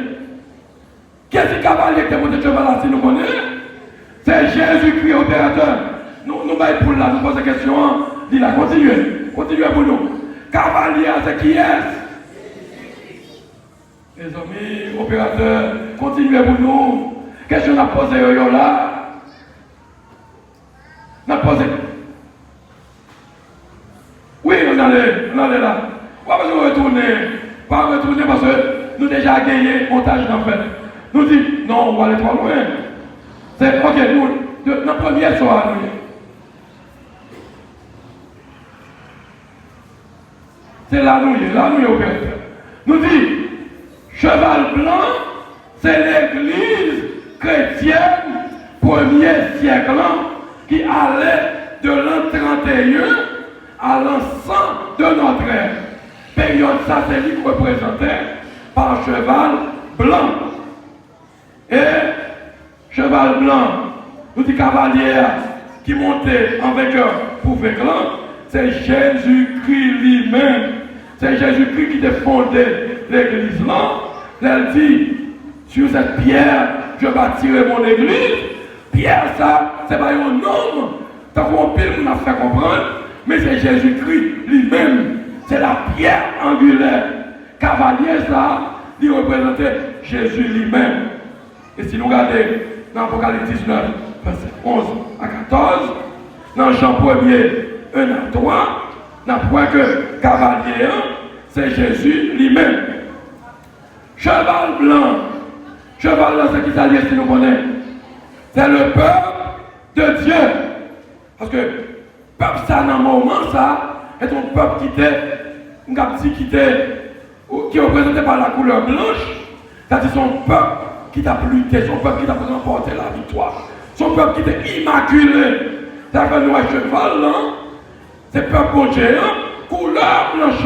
S7: Qui est-ce que cavalier qui est monté cheval là si nous connaissons? C'est Jésus-Christ opérateur. Nous allons pour là, nous posons la question. Dis là, continuez pour nous. Cavalier, c'est qui est-ce? Les amis, opérateurs, continuez pour nous. Question à poser là. On a posé. Oui, on allait là. On va pas retourner. Pas retourner parce que nous déjà gagné montage d'en fait. Nous disons, non, on va aller trop loin. C'est ok, nous, notre première soirée. C'est là nous, opérateur. Nous dit, cheval blanc, c'est l'église chrétienne, premier siècle, qui allait de l'an 31 à l'an 100 de notre ère. Période satellite représentée par cheval blanc. Et cheval blanc, nous dit cavalier qui montait en vainqueur pour vaincre, c'est Jésus-Christ lui-même. C'est Jésus-Christ qui a fondé l'église là. Elle dit, sur cette pierre, je bâtirai mon église. Pierre, ça, c'est pas un homme. Tant qu'on peut nous fait comprendre, mais c'est Jésus-Christ lui-même. C'est la pierre angulaire. Cavalier, ça, il représentait Jésus lui-même. Et si nous regardons dans l'Apocalypse 19, verset 11 à 14, dans Jean 1er, 1 à 3, on voit que cavalier, c'est Jésus lui-même. Cheval blanc. Cheval blanc, c'est qui s'allie si nous connaissons? C'est le peuple de Dieu. Parce que le peuple, ça, dans le moment, ça, est un peuple qui est représenté par la couleur blanche. C'est-à-dire son peuple qui t'a lutté, son peuple qui t'a remporté la victoire. Son peuple qui était immaculé. C'est-à-dire que nous, cheval, là, c'est le peuple bon Dieu, couleur blanche,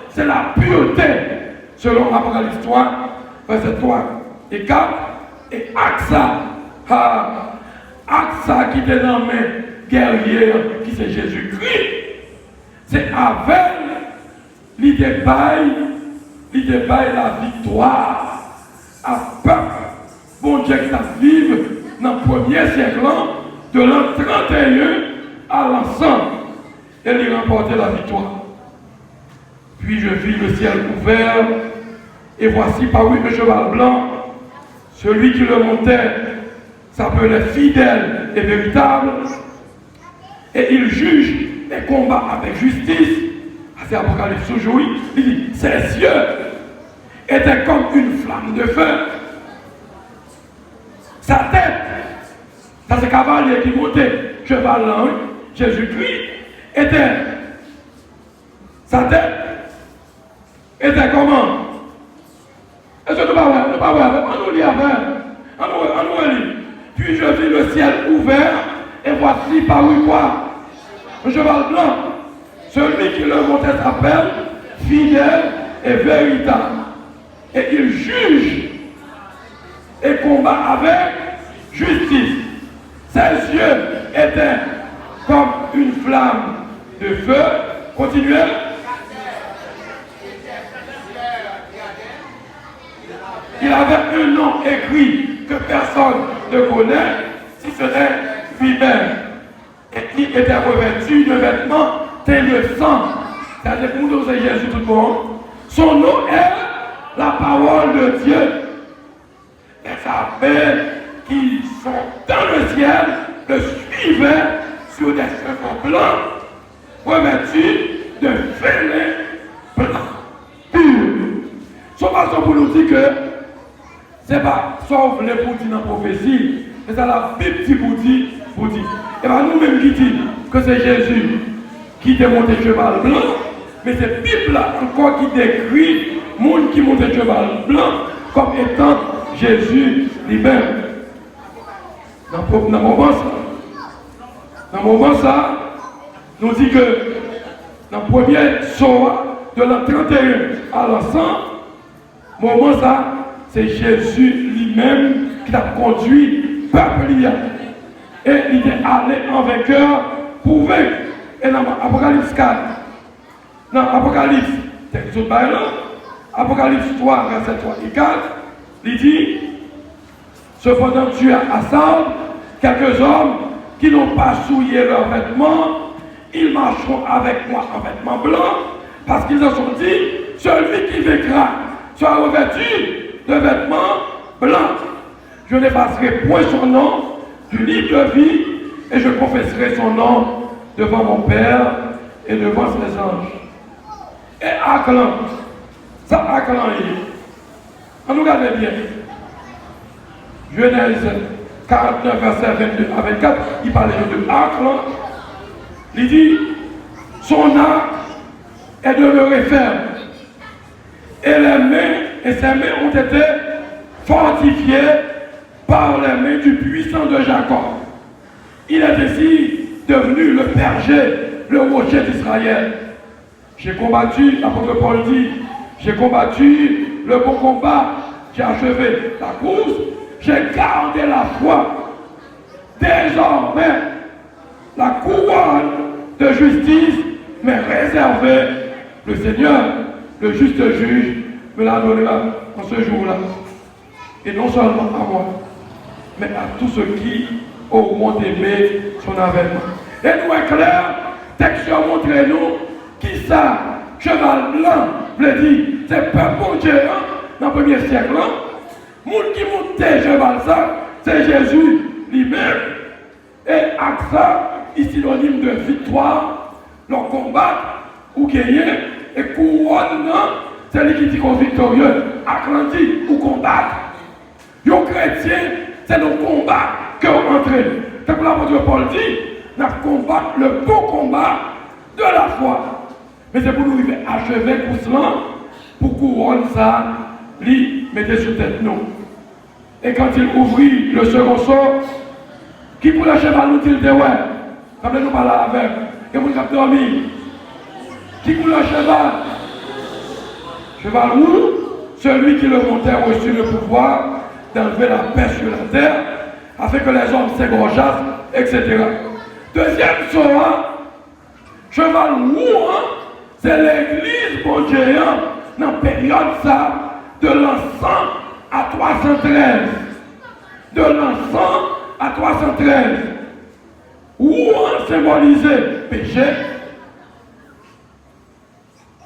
S7: c'est la pureté. Selon l'Apocalypse 3, verset 3 et 4, et Axa qui était dans la main guerrière, qui c'est Jésus-Christ, c'est avec l'idée la victoire à peuple, bon Dieu qui t'a vivre dans le premier siècle, de l'an 31 à l'an 100, et il remportait la victoire. Puis je vis le ciel ouvert, et voici parut le cheval blanc. Celui qui le montait s'appelait fidèle et véritable, et il juge et combat avec justice. C'est Apocalypse aujourd'hui. Il dit, ses yeux étaient comme une flamme de feu. Sa tête Ça c'est cavalier qui montait cheval là, oui. Jésus-Christ était, sa tête était comment? Est-ce que nous ne pas voir? On nous lit avec. On nous lit. Puis je vis le ciel ouvert et voici parut quoi? Un cheval blanc. Celui qui le montait s'appelle fidèle et véritable. Et il juge et combat avec justice. Ses yeux étaient comme une flamme de feu. Continuez. Il avait un nom écrit que personne ne connaît, si ce n'est lui-même. Et il était revêtu de vêtements tels le sang. C'est-à-dire que nous c'est Jésus tout le monde. Son nom est la parole de Dieu. Les armées qui sont dans le ciel le suivaient sur des chevaux blancs, revêtus de fêlés blancs purs. Son façon pour nous dire que c'est pas sauf les boudis dans la prophétie, mais c'est la Bible qui vous dit. Et bien nous-mêmes qui dit que c'est Jésus qui démonte le cheval blanc, mais c'est Bible là encore qui décrit le monde qui monte le cheval blanc comme étant Jésus lui-même. Dans le moment ça, nous dit que dans le premier soir de l'an 31 à l'an 100, moment ça, c'est Jésus lui-même qui a conduit le peuple. Et il est allé en vainqueur pour vaincre. Et dans Apocalypse 4, dans Apocalypse, Apocalypse 3, verset 3 et 4, il dit, cependant tu assembles quelques hommes qui n'ont pas souillé leurs vêtements, ils marcheront avec moi en vêtements blancs, parce qu'ils en sont dit, celui qui vaincra soit revêtu de vêtements blancs. Je n'effacerai point son nom du livre de vie et je confesserai son nom devant mon Père et devant ses anges. Et Aklan, ça Aklan, on nous regarde bien. Genèse 49, verset 22 à 24, il parlait de Aklan. Il dit, son arc est demeuré ferme. Et ses mains ont été fortifiées par les mains du puissant de Jacob. Il est ainsi devenu le berger, le rocher d'Israël. J'ai combattu, l'apôtre Paul dit, j'ai combattu le bon combat, j'ai achevé la course, j'ai gardé la foi. Désormais, la couronne de justice m'est réservée. Le Seigneur, le juste juge, me la donnera en ce jour-là. Et non seulement à moi, mais à tous ceux qui auront aimé son avènement. Et nous est clair, texte montrez-nous qui ça, cheval blanc, veut dire, c'est peuple bon Dieu dans le premier siècle. Le monde qui montait cheval ça, c'est Jésus lui-même. Et avec ça, il est synonyme de victoire, leur combat, ou gagner, et couronne, c'est lui qui dit qu'on est victorieux, agrandi ou combattre. Les chrétiens, c'est le combat que vous entrez. C'est pour l'apôtre Paul dit, nous combattons le beau combat de la foi. Mais c'est pour nous achever pour cela, pour couronne ça, lui mettez sur tête nous. Et quand il ouvrit le second sort, qui pour le cheval nous dit, ouais, comme nous parlons avec, et vous avez dormi. Qui pour le cheval? Cheval où? Celui qui le montait a reçu le pouvoir d'enlever la paix sur la terre, afin que les hommes s'égorgeassent, etc. Deuxième sort, cheval où, c'est l'église bon Dieu, dans la période ça, de l'an 100 à 313. De l'an 100 à 313. Où on symbolisait péché.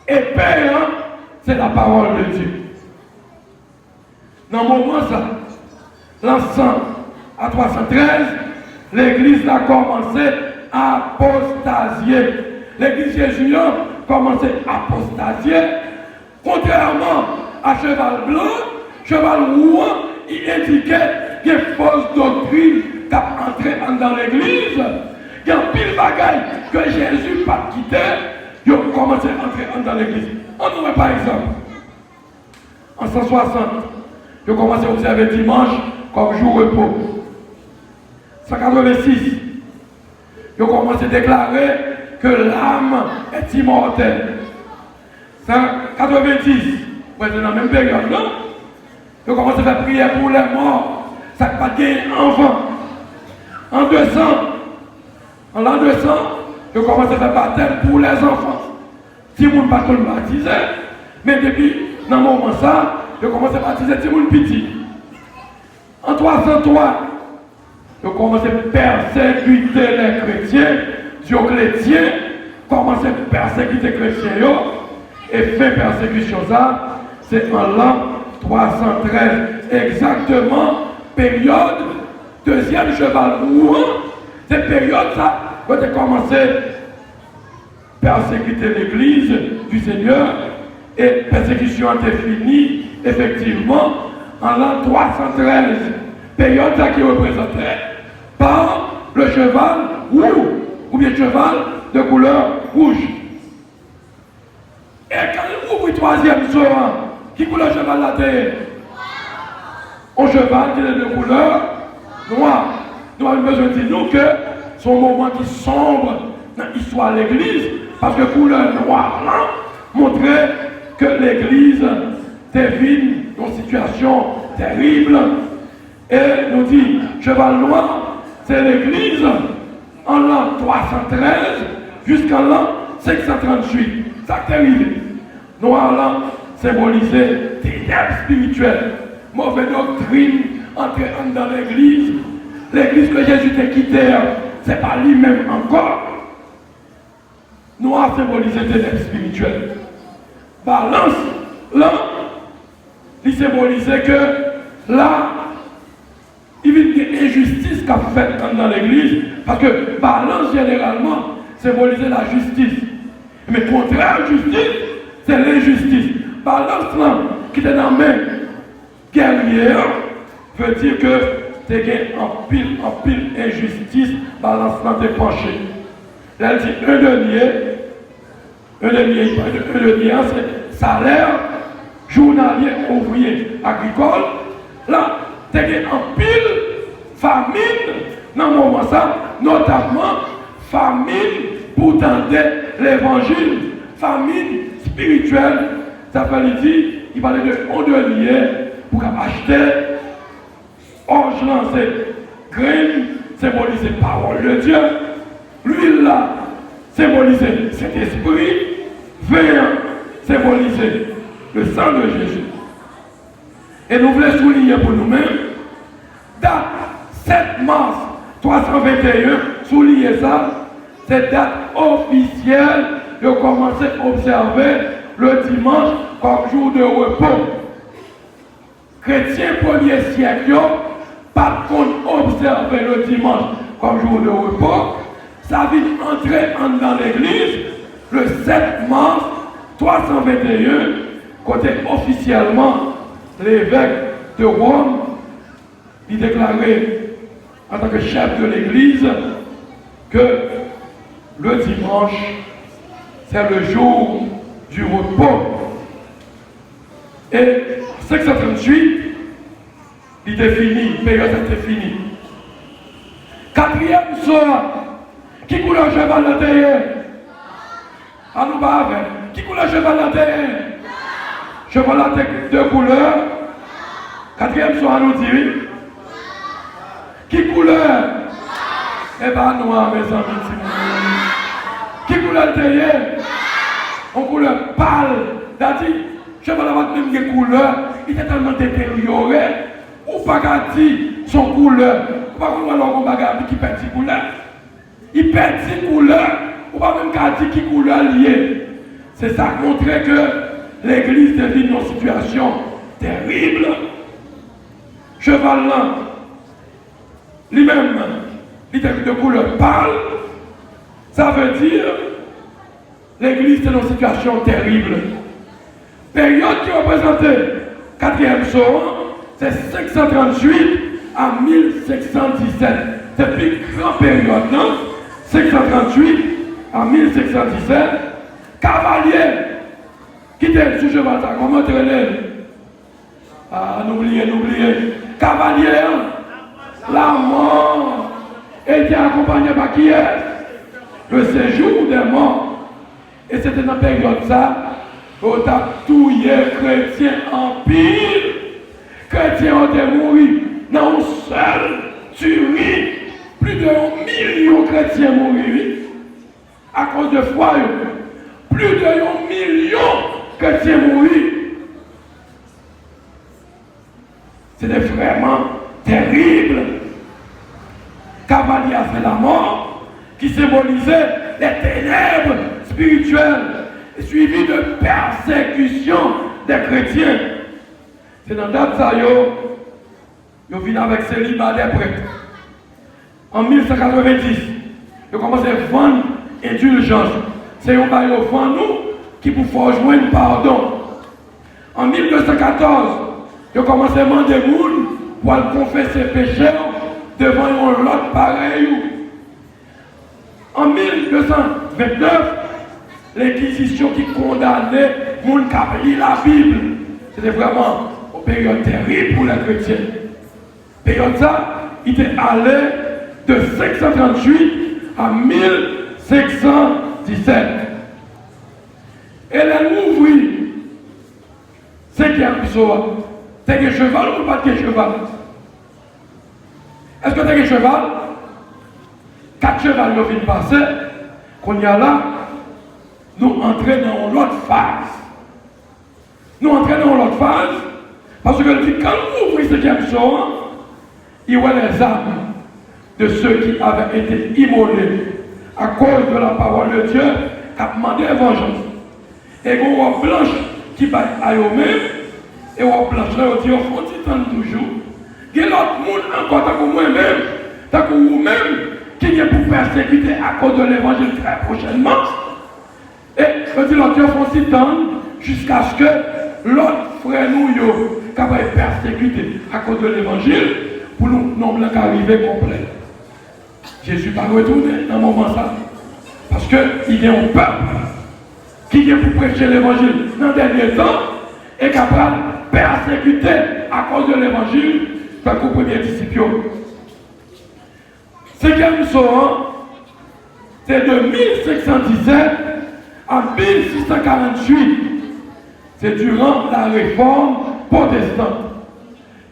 S7: Et paix, c'est la parole de Dieu. Dans le moment ça, l'an 100 à 313, l'église a commencé à apostasier. L'église Jésus a commencé à apostasier. Contrairement à cheval blanc, cheval roux, il indiquait des fausses doctrines qui ont entré dans l'église, il y a pile bagaille que Jésus n'a pas quitté, ils ont commencé à entrer dans l'église. On aurait par exemple, en 160, ils ont commencé à observer dimanche comme jour repos. 186, ils ont commencé à déclarer que l'âme est immortelle. 190, c'est dans la même période, non? Ils ont commencé à faire prière pour les morts, ça n'a pas de enfant. En 200, en l'an 200, ils ont commencé à faire baptême pour les enfants. Si vous ne pas baptisé, mais depuis, dans le moment ça, ils ont commencé à baptiser si vous petit. En 303, ils ont commencé à persécuter les chrétiens. Dioclétien commence à persécuter les chrétiens. Et fait persécution ça, c'est en l'an 313. Exactement, période, deuxième cheval rouen. Cette période ça, quand ils ont commencé à persécuter l'église du Seigneur. Et persécution a été finie, effectivement, en l'an 313. Période ça qui est représentée par le cheval roux, ou bien cheval de couleur rouge. Et quand il ouvre le troisième soir, qui couleur cheval la terre? Un cheval qui est de couleur noire. Nous avons besoin de dire nous que c'est un moment qui sombre dans l'histoire de l'église, parce que couleur noire là montrait que l'église devine une situation terrible. Et nous dit, cheval noir, c'est l'église en l'an 313 jusqu'en l'an 538. Ça qui est arrivé. Noir là, symbolisait ténèbres spirituelles, mauvaise doctrine entrée dans l'église. L'église que Jésus t'a quitté, c'est pas lui-même encore. Noir symbolisait ténèbres spirituelles. Balance, là, il symbolisait que là, il y a une injustice qu'a faite dans l'église, parce que balance généralement symbolisait la justice. Mais contraire à la justice, c'est l'injustice. Balance là, qui est dans la main guerrière, veut dire que tu as en pile injustice, balance là t'es penché. Là, elle dit un denier, c'est salaire journalier ouvrier agricole. Là, tu as en pile famine dans le moment ça, notamment famine pour tenter l'évangile, famine spirituelle. Ça veut dire, il parlait de on denier pour acheter orge lancé, graine symbolisée parole de Dieu, l'huile là symbolisée cet esprit, vin symbolisé le sang de Jésus. Et nous voulons souligner pour nous-mêmes, date 7 mars 321, souligner ça, c'est date officielle de commencer à observer le dimanche comme jour de repos. Chrétiens premier siècle, pas qu'on observer le dimanche comme jour de repos, ça vient entrer dans l'église le 7 mars 321, côté officiellement l'évêque de Rome, il déclarait en tant que chef de l'église que le dimanche, c'est le jour du repos. Et 538, il était fini, la période était finie. Quatrième soir, qui coule un cheval à terre? À nous pas avec. Qui coule un cheval à terre? Cheval à terre de couleur. Quatrième soir, nous dit. Qui couleur? Eh bien, noir, mes amis. Qui couleur terre? En couleur pâle. C'est-à-dire, cheval à même des couleurs, il est tellement détérioré. Ou pas qu'à dire son couleur. Ou pas qu'on va avoir un bagage qui perd ses couleurs. Il perd ses couleurs. Ou pas même qu'à dire qui couleur liée. C'est ça qui montrait que l'église devient une situation terrible. Cheval là, lui-même, il est de couleur pâle. Ça veut dire l'église est dans une situation terrible. Période qui représentait 4e psaume, c'est 538 à 1517. depuis grande période, 538 à 1517, cavalier qui était sous cheval, ça comment tu relèves? Ah, n'oubliez. Cavalier, la mort était accompagnée par qui est? Le séjour des morts. Et c'était dans la période ça, où on a tué chrétiens en pile. Chrétiens ont été morts dans une seule tuerie. Plus de 1 million de chrétiens morts à cause de foi. Plus de 1 million de chrétiens morts. C'était vraiment terrible. Cavalier a fait la mort qui symbolisait les ténèbres spirituelles suivies de persécution des chrétiens. C'est dans date ça, yo vient avec célibat des prêtres. En 1190, yo commencé à vendre indulgence. C'est un bail au vent nous qui pour faire joindre pardon. En 1214, yo commencé à demander des gens pour aller confesser péché devant un lot pareil. En 1229, l'Inquisition qui condamnait les gens qui avaient lu la Bible. C'était vraiment une période terrible pour les chrétiens. Période ça, il était allé de 538 à 1517. Et elle ouvrit. C'est qui a pu sauver? T'as un cheval ou pas de cheval? Est-ce que t'as un cheval? 4 chevals viennent passer. Qu'on y a là, nous entrons dans l'autre phase. Nous entrons dans l'autre phase parce que quand vous ouvrez ce qui a pu sauver, il y a les âmes de ceux qui avaient été immolés à cause de la parole de Dieu qui a demandé vengeance. Et on voit blanche qui bat à eux-mêmes, et on voit blanche là, on dit, on font toujours. Il y a l'autre monde encore, tant que moi-même, tant que vous-même, qui est pour persécuter à cause de l'évangile très prochainement. Et je dis, l'autre, font si temps jusqu'à ce que l'autre frère nous, qui va être persécuté à cause de l'évangile, pour nous, non, arriver complet. Jésus pas retourné dans un moment ça. Parce qu'il y a un peuple qui vient pour prêcher l'évangile dans le dernier temps et capable de persécuter à cause de l'évangile par le premier disciple. Ce qui nous sort, c'est de 1517 à 1648. C'est durant la réforme protestante.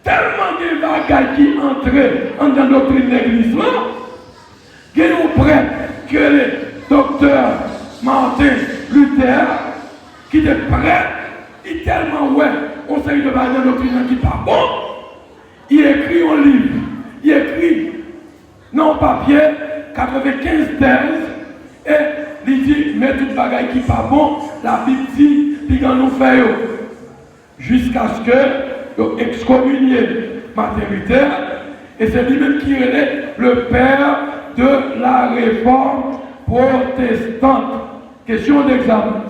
S7: Tellement de bagages qui entraient dans la doctrine de l'église là, il y a un prêtre que le docteur Martin Luther, qui est prêtre, il est tellement conseil de bagages de doctrine qui n'est pas bon, il écrit un livre, il écrit non papier, 95 thèses, et il dit, mais tout bagaille qui n'est pas bon, la Bible dit, il va nous faire. Jusqu'à ce que excommunié Martin Luther, et c'est lui-même qui est le père de la réforme protestante. Question d'examen.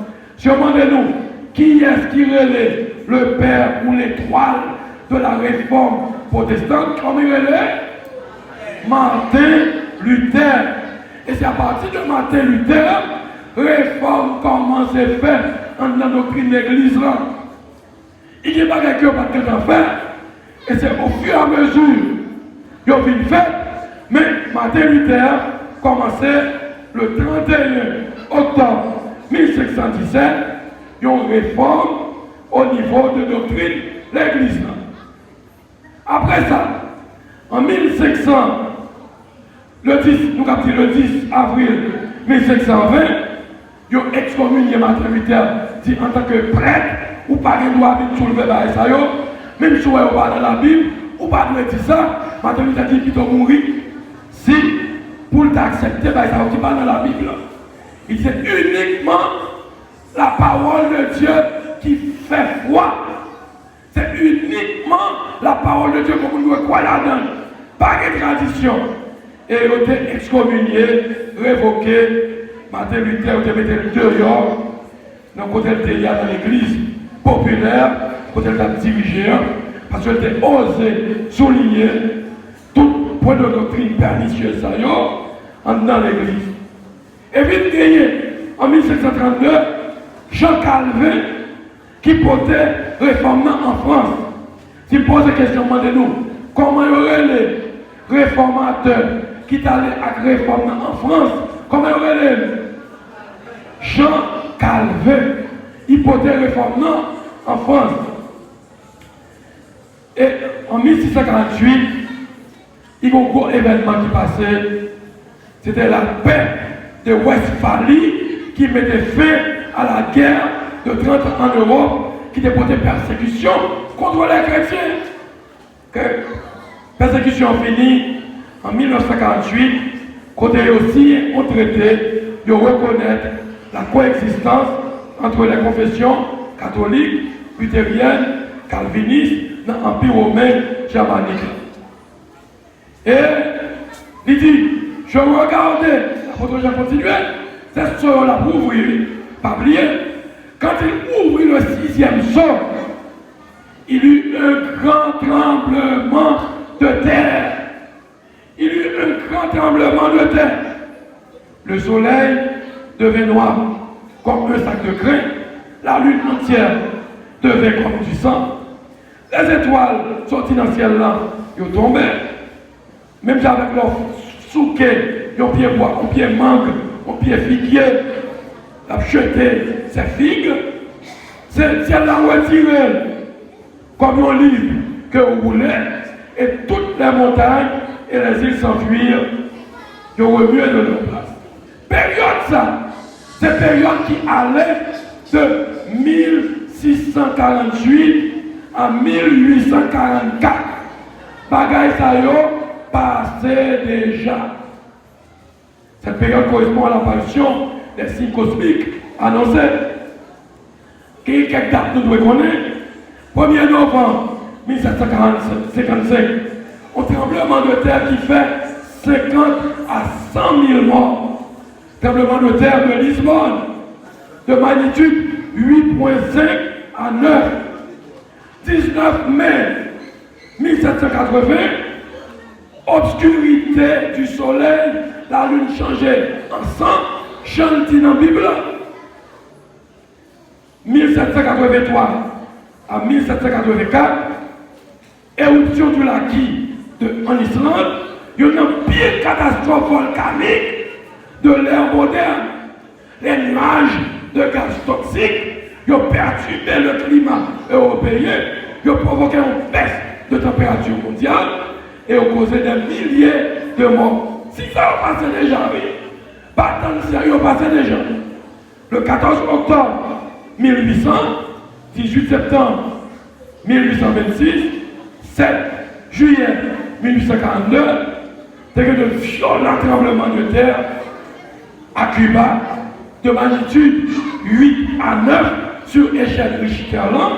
S7: Demandez-nous, qui est-ce qui est le père ou l'étoile de la réforme protestante? Comment il est? Martin Luther. Et c'est à partir de Martin Luther, réforme commence à faire dans la doctrine de l'église là. Il n'y a pas quelque chose qui va faire. Et c'est au fur et à mesure qu'il a fait fait. Mais Martin Luther commençait le 31 octobre 1517 une réforme au niveau de doctrine de l'église. Après ça, en 1500, le 10 avril 1520, ils ont excommunié Martin Luther dit en tant que prêtre, ou pas de droit de soulever ça, même si vous n'avez pas dans la Bible, ou pas de dire ça, Martin Luther dit qu'il doit mourir si pour t'accepter ça qui pas dans la Bible. Il dit uniquement la parole de Dieu qui fait foi. C'est uniquement la parole de Dieu que vous devez croire là-dedans. Pas de tradition. Et il a été excommunié, révoqué. Martin Luther a été mis dehors, dans le côté de dans l'église populaire, côté de la dirigée, parce qu'il a osé souligner tout point de doctrine pernicieuse dans l'église. Et vite gagné, en 1732, Jean Calvin, qui portait réforme en France. Si pose la question, demandez-nous, comment y aurait les réformateurs qui allaient à réforme en France, comment y aurait les Jean Calvin, il portait réforme en France. Et en 1648, il y a eu un gros événement qui passait, c'était la paix de Westphalie qui mettait fin à la guerre de 30 ans en Europe qui déportait persécution contre les chrétiens. Que persécution finie en 1948, côté aussi ont traité de reconnaître la coexistence entre les confessions catholiques, luthériennes, calvinistes dans l'Empire romain germanique. Et il dit, je regardais, l'apôtre Jean continuait, c'est ce là pour ouvrir, pas oublier, quand il ouvrit le 6e sceau, il y eut un grand tremblement de terre. Il y eut un grand tremblement de terre. Le soleil devint noir comme un sac de grain. La lune entière devint comme du sang. Les étoiles sorties dans le ciel là, ils tombaient. Même avec leur souquet, ils ont pied bois, ils ont pied mangue, ils ont pied figuier. Ils ont jeté ces figues. C'est le ciel là retiré. Comme un livre que vous voulez, et toutes les montagnes et les îles s'enfuirent, ils ont remué de leur place. Période ça, c'est période qui allait de 1648 à 1844. Bagaille ça y passé déjà. Cette période correspond à l'apparition des signes cosmiques annoncés. Quelques dates nous devons connaître. 1er novembre 1755, un tremblement de terre qui fait 50 à 100 000 morts. Tremblement de terre de Lisbonne, de magnitude 8,5 à 9. 19 mai 1780, obscurité du soleil, la lune changeait en sang, chanté dans la Bible. 1783 à 1784, éruption du lac en Islande, il y a une pire catastrophe volcanique de l'ère moderne. Les nuages de gaz toxiques ont perturbé le climat européen, ils ont provoqué une baisse de température mondiale et ont causé des milliers de morts. Si ça a passé déjà, oui, pas tant de sérieux, passé déjà. Le 14 octobre 1800, 18 septembre 1826, 7 juillet 1842, c'est que de violents tremblements de terre à Cuba, de magnitude 8 à 9 sur échelle Richterland.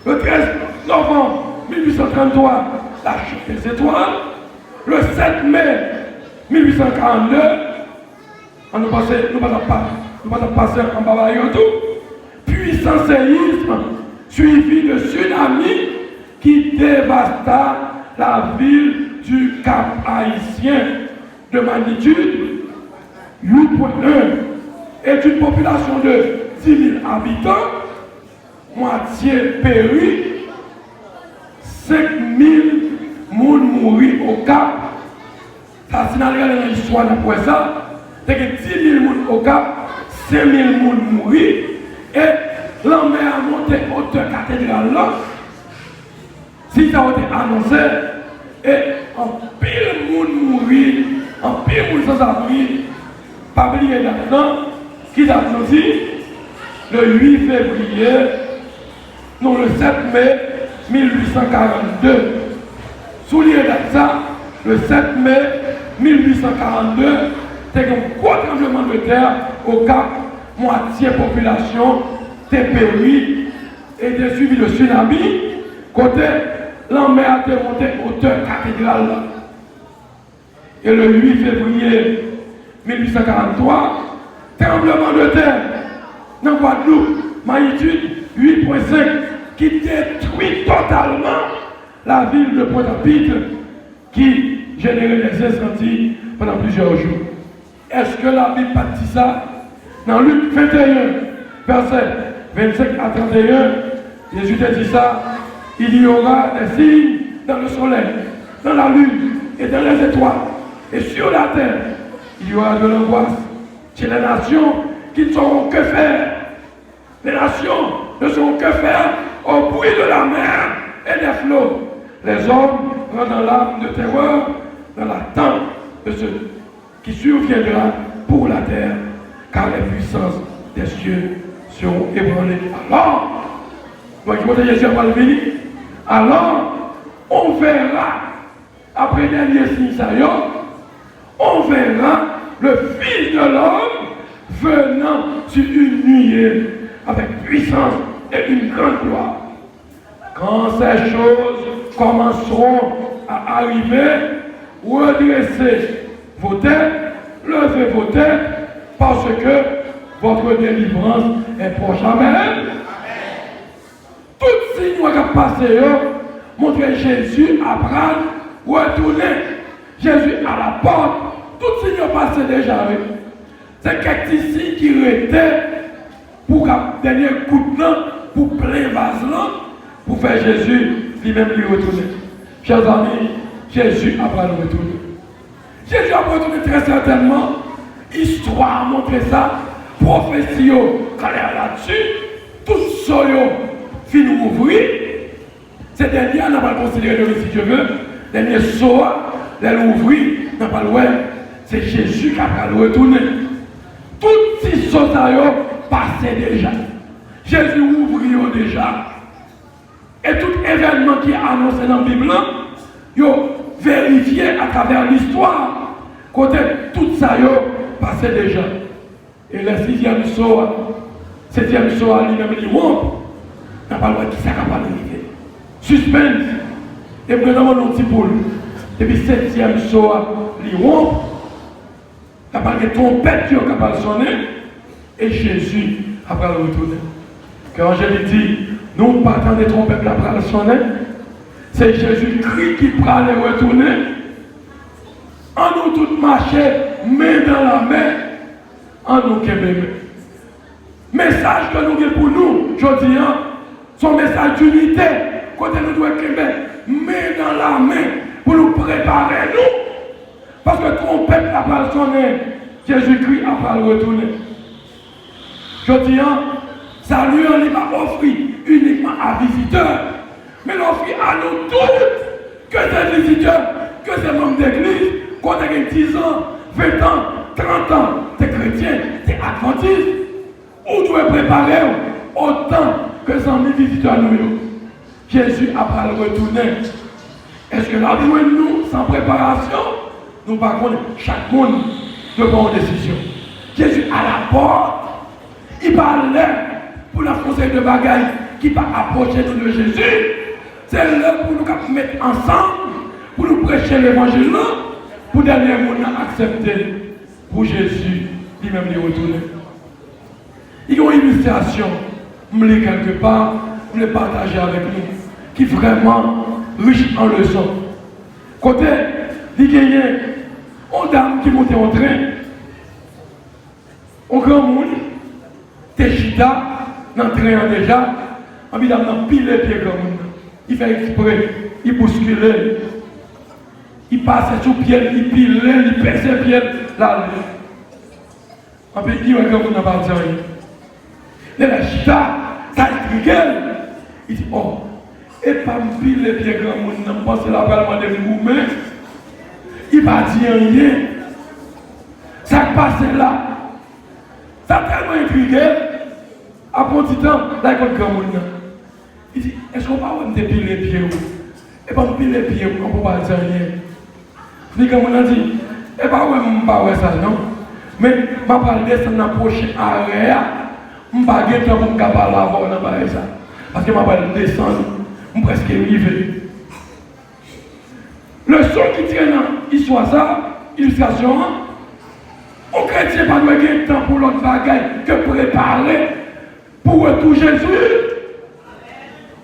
S7: Le 13 novembre 1833, la chute des étoiles. Le 7 mai 1842, on nous passons passer en Babayoto. Puissant séisme suivi de tsunami qui dévasta la ville du Cap Haïtien de magnitude 8,1 et d'une population de 10 000 habitants, moitié péri, 5 000 personnes mourir au Cap. Ça, si nous regardons dans l'histoire d'après ça, c'est que 10 000 personnes au Cap, 5 000 personnes mourir. Et l'armée a monté hauteur cathédrale là. Si ça a été annoncé, et en pile monde mourir, en pile monde sans abri, pas oublier là-dedans, qui a dit le 8 février, non le 7 mai 1842. Soulier ça, le 7 mai 1842, c'est un gros tremblement de terre au Cap. Moitié population TPI et de suivi de tsunami, côté l'armée a été montée hauteur cathédrale. Et le 8 février 1843, tremblement de terre dans Guadeloupe, magnitude 8,5, qui détruit totalement la ville de Pointe-à-Pitre, qui générer des incendies pendant plusieurs jours. Est-ce que la Bible dit ça? Dans Luc 21, verset 25 à 31, Jésus a dit ça, il y aura des signes dans le soleil, dans la lune et dans les étoiles. Et sur la terre, il y aura de l'angoisse chez les nations qui ne sauront que faire. Les nations ne sauront que faire au bruit de la mer et des flots. Les hommes rentrent dans l'âme de terreur, dans l'attente de ce qui surviendra pour la terre, car les puissances des cieux seront ébranlées. Alors, on verra, après le dernier signe, on verra le Fils de l'homme venant sur une nuée avec puissance et une grande gloire. Quand ces choses commenceront à arriver, redressez vos têtes, levez vos têtes, parce que votre délivrance est proche. Amen. Tout signe qui a passé, montre Jésus Abraham retourner. Jésus à la porte, tout signe qui a passé déjà. C'est quelques signes qui étaient pour un dernier coup de main, pour plein vase là, pour faire Jésus lui-même lui retourner. Chers amis, Jésus a pas le retourner. Jésus a retourné très certainement. Histoire a montré ça. Prophétie, quand elle est là-dessus, tout ça, fin ouvrir. Ces derniers, on n'a pas considéré le si Dieu veut. Dernier soir, l'ouvrir, on n'a pas le ouais. C'est Jésus qui a pas le retourner. Toutes ces choses passaient déjà. Jésus ouvrit déjà. Et tout événement qui est annoncé dans la Bible, il vérifié à travers l'histoire. Côté tout ça, passé déjà. Et le 6e soir, 7e soir, lui-même, il n'a pas le droit qui s'est capable d'arriver. Suspense. Et maintenant, on a un petit poule. Depuis 7e soir, il n'a pas de trompette qui est capable de sonner. Et Jésus a pas le retourner. Quand Jésus dit, nous partons des trompettes là pour le sonner, c'est Jésus-Christ qui prend les retourner. En nous tous marcher, main dans la main, en nous qui bébé. Message que nous avons pour nous, je dis, son message d'unité, quand nous devons québer, main dans la main, pour nous préparer nous. Parce que trompette n'a pas sonné, Jésus-Christ n'a pas le retourner. Je dis, salut, on n'est pas offert uniquement à visiteurs, mais l'offre à nous tous, que ces visiteurs, que ces membres d'église, qu'on a 10 ans, 20 ans, 30 ans, des chrétiens, des adventistes, où doit préparer autant que 100 000 visiteurs nous. Jésus a pas le retourner. Est-ce que là, nous, sans préparation, nous pas connaissons chaque monde de bonne décision. Jésus à la porte, il parlait pour la conseil de bagaille qui va approcher nous de Jésus. C'est là pour nous mettre ensemble, pour nous prêcher l'évangile, pour dernier monde accepter pour Jésus, lui-même lui retourner. Il y a une illustration, je l'ai quelque part, je l'ai partagé avec nous, qui est vraiment riche en leçons. Côté, il y a une dame qui montait en train, au grand monde, Téchita, dans le train déjà, en il a pile les pieds grand monde. Il fait exprès, il bouscule, il passe sous pied, il pile, il pèse ses pieds là. En plus, il dit, grand monde n'a pas dit rien. La chita, ça intrigue. Il dit, oh, et pas me pile les pieds grand monde, n'a pas pensé la balle de mouvement. Il va dire rien. Ça passe là. Ça a tellement intrigué. Après un petit temps, là, il y a un grand monde. Il dit, est-ce qu'on va me piler les pieds? Et pas me piler les pieds, on ne peut pas dire rien. Le grand monde a dit, et pas ouais, je ne pas ça, non. Mais je ne vais pas descendre dans le prochain arrêt. Je ne vais pas parler pour me parler avant dans ça. Parce que je ne vais pas descendre, je suis presque arrivé. Le son qui tient dans l'histoire, ça, illustration, on chrétien pas de gagner temps pour l'autre bagaille que préparer pour retour Jésus.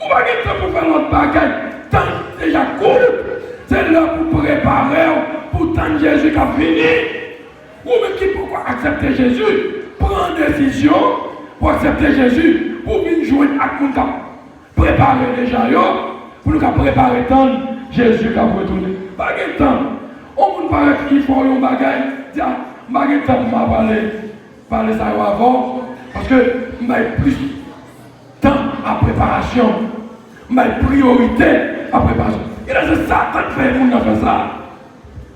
S7: On va gagner temps pour faire l'autre bagaille. Tant déjà court. C'est l'heure pour préparer, pour tendre Jésus qui a fini. Ou même qui pourquoi accepter Jésus, prendre une décision pour accepter Jésus, pour venir jouer avec nous, préparer déjà, pour nous préparer tant Jésus qui a retourné. Pas de temps. On ne paraît qu'il faut un bagage, dire, je n'ai pas de temps pour parler ça avant, parce que je n'ai plus de temps à préparation, je n'ai priorité à préparation. Et là, c'est Satan qui fait pour nous faire ça.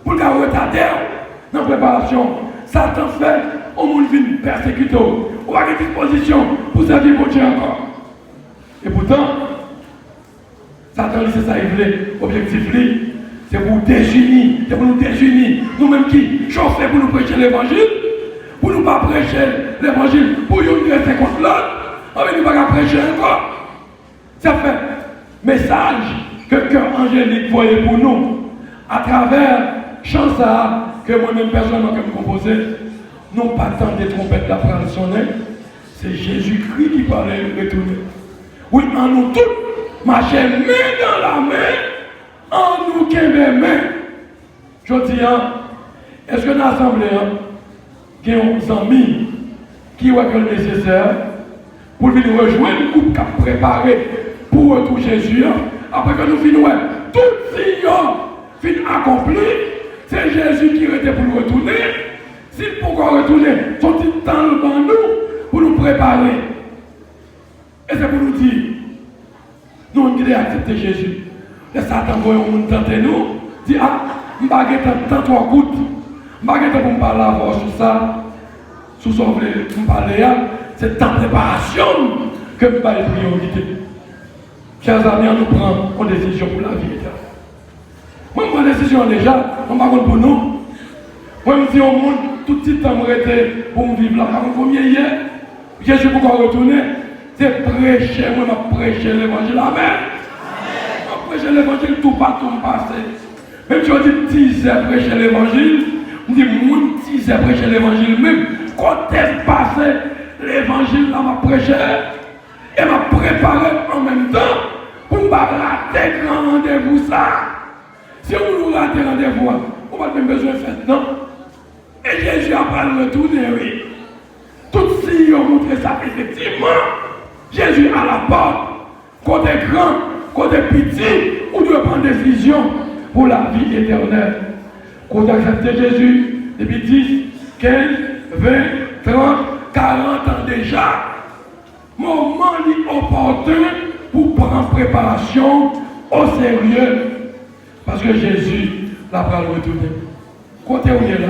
S7: Pour nous retarder dans la préparation. Satan fait, on nous vient persécuter. On va avoir disposition pour servir mon Dieu encore. Et pourtant, Satan, c'est ça, il voulait, objectif, c'est pour désunir, c'est pour nous désunir. Nous-mêmes qui chauffer pour nous prêcher l'évangile, pour nous pas prêcher l'évangile, pour nous rester contre l'autre, on ne va pas prêcher encore. Ça fait message que le cœur angélique voyait pour nous, à travers chant ça, que moi-même personnellement que je composais, non pas tant des trompettes la parole sonner, c'est Jésus-Christ qui parlait retourner. Oui, en nous tous, marcher main dans la main, en nous qui mes mains. Je dis, est-ce que dans l'assemblée, il y a des amis qui ont le nécessaire pour venir rejoindre le groupe qui a préparé pour retour Jésus, après que nous finissons, tout ce qui est accompli, c'est Jésus qui était pour nous retourner. S'il peut encore retourner, son petit temps devant nous pour nous préparer. Et c'est pour nous dire, nous on devons accepter Jésus. Les Satan voyons nous tenter nous, dit ah, je ne vais pas tant trois gouttes, je ne vais pas pour me parler avant sur ça, sous son volet, pour me parler, c'est en préparation que je vais être priorité. Chers amis, on nous prend une décision pour la vie éternelle. Moi, je prends une décision déjà, on va pour nous. Moi, je me dis au monde, tout petit temps, je pour me vivre là. Par contre, combien hier, Jésus pourquoi retourner, c'est prêcher, moi, je prêche l'évangile. Amen. Je prêche l'évangile tout partout passé. Même si on dit 10 heures prêcher l'évangile, on dit moi 10 heures prêcher l'évangile même. Quand est passé l'évangile là, m'a prêché et m'a préparé en même temps pour ne pas rater grand rendez-vous ça. Si on nous rate rendez-vous, on n'a pas même besoin de faire, non? Et Jésus a pas le retourner, oui. Tout si ont montré ça, effectivement. Jésus à la porte, côté grand, côté petit, on doit prendre des décisions pour la vie éternelle. Quand on accepte Jésus, depuis 10, 15, 20, 30, 40 ans déjà, moment opportun pour prendre préparation au sérieux. Parce que Jésus l'a pas retourné. Quand on est là,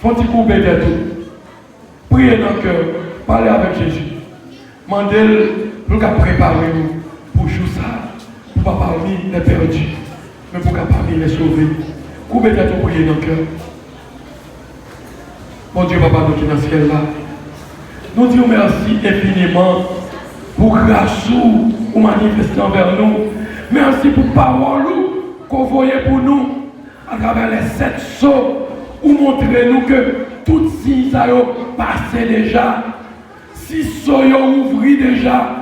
S7: faut-il couper de tout. Priez dans le cœur, parlez avec Jésus. Mandez-le pour préparer nous pour jouer ça, pour pas parmi les perdus, mais pour parmi les sauver. Coupez de tout, priez dans le cœur. Mon Dieu, Papa, nous qui dans le ciel là, nous disons merci infiniment pour grâce ou manifester envers nous. Merci pour parole qu'on voyait pour nous à travers les 7 sauts ou montrer nous que toutes ces ont passé déjà. 6 sauts ont ouvert déjà.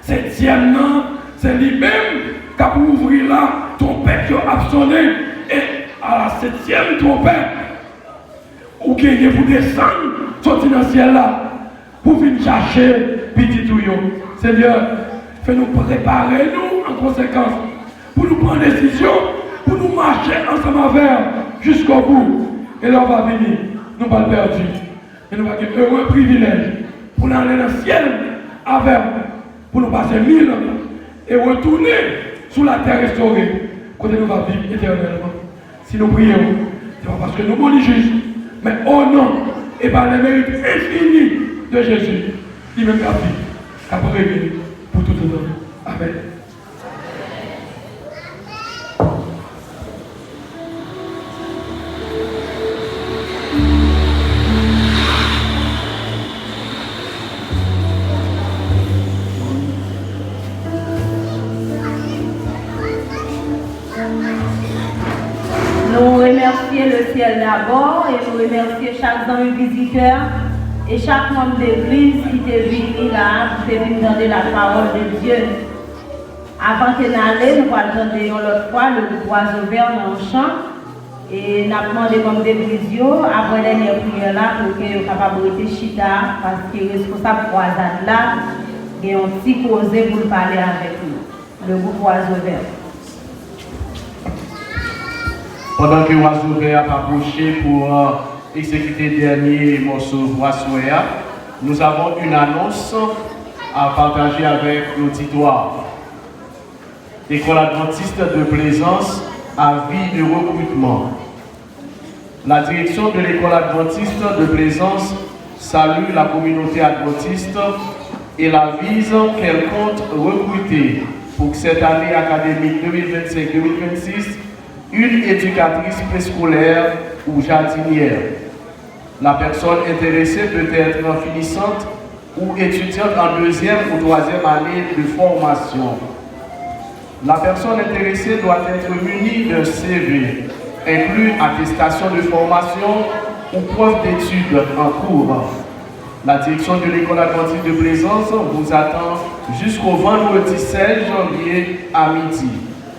S7: 7e non, c'est lui-même qui a ouvert là, trompette qui a sonné. Et à la 7e trompette, ou qui est pour descendre, sortir dans le ciel là, pour venir chercher petit touillon. Seigneur, fais-nous préparer nous en conséquence, pour nous prendre des décisions, pour nous marcher ensemble avec jusqu'au bout. Et là on va venir, nous pas perdus. Et nous allons avoir un heureux privilège pour nous aller dans le ciel avec, pour nous passer 1000 ans et retourner sur la terre restaurée, côté nous va vivre éternellement. Si nous prions, ce n'est pas parce que nous sommes justes, mais au nom et par les mérites infinis de Jésus, il me grave, après pour tout le temps. Amen.
S3: Nous remercions le ciel d'abord et nous remercions chaque homme visiteur et chaque membre d'église qui est venu là, qui est venu donner la parole de Dieu.
S8: Avant que nous allions, nous allons entendre l'autre fois le groupe Oiseau Vert dans le champ. Et nous avons demandé comme des brisio après la dernière prière là pour que vous capable de chita parce que le responsable croisade là il y a un petit causé pour parler avec nous. Le groupe Oiseau Vert.
S9: Pendant que Oiseau Vert a approché pour exécuter le dernier morceau Voisoya, nous avons une annonce à partager avec l'auditoire. École adventiste de Plaisance à vie de recrutement. La direction de l'école adventiste de Plaisance salue la communauté adventiste et la vise qu'elle compte recruter pour cette année académique 2025-2026 une éducatrice préscolaire ou jardinière. La personne intéressée peut être finissante ou étudiante en deuxième ou troisième année de formation. La personne intéressée doit être munie d'un CV, inclus attestation de formation ou preuve d'études en cours. La direction de l'école adventiste de Plaisance vous attend jusqu'au vendredi 16 janvier à midi.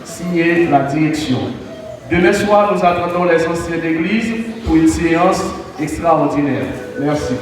S9: Signé la direction. Demain soir, nous attendons les anciens d'église pour une séance extraordinaire. Merci.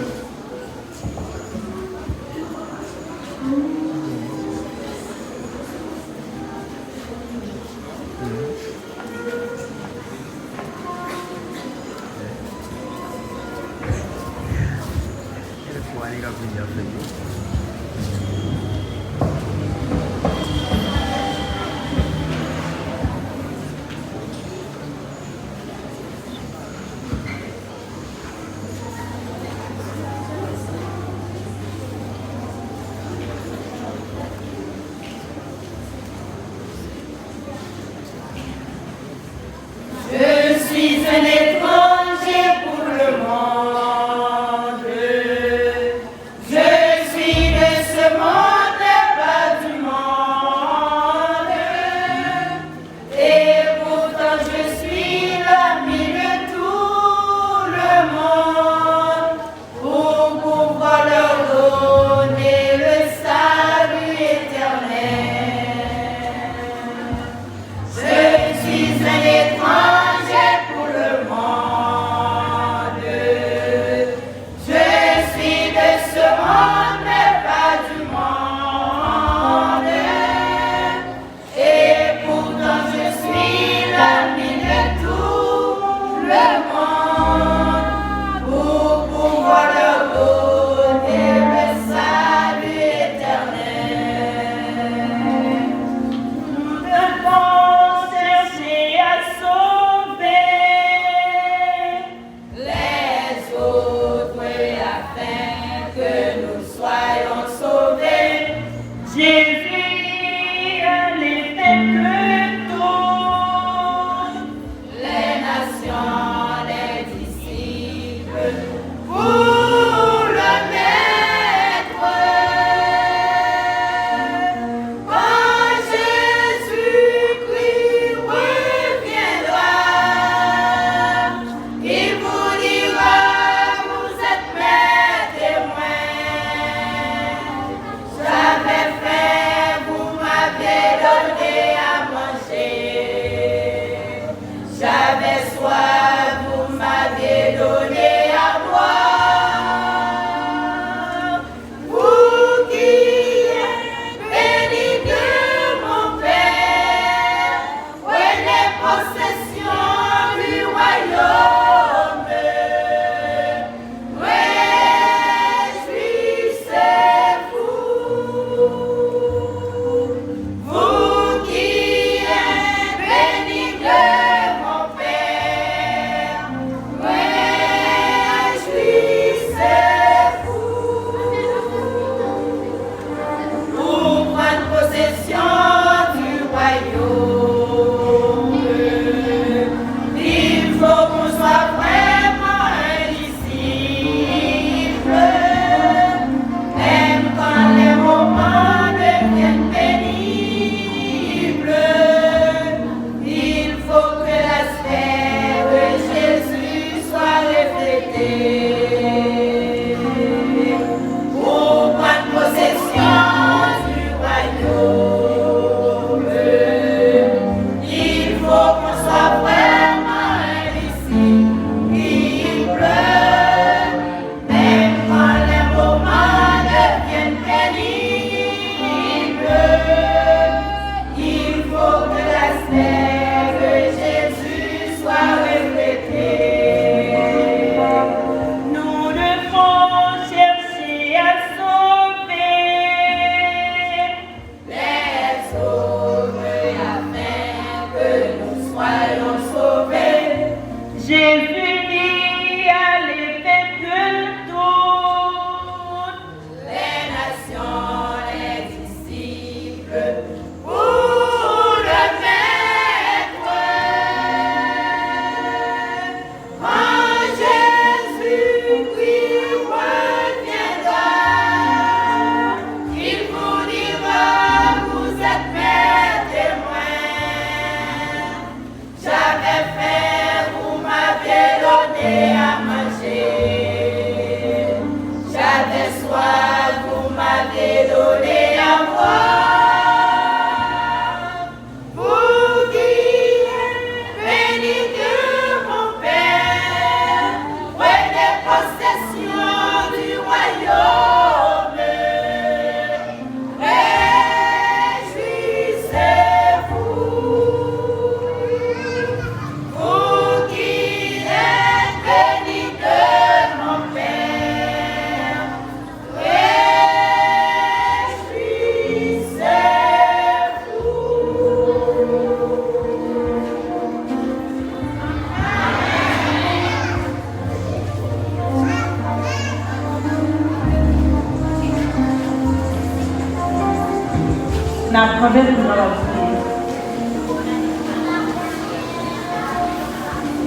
S8: n'apprenez pour notre prière.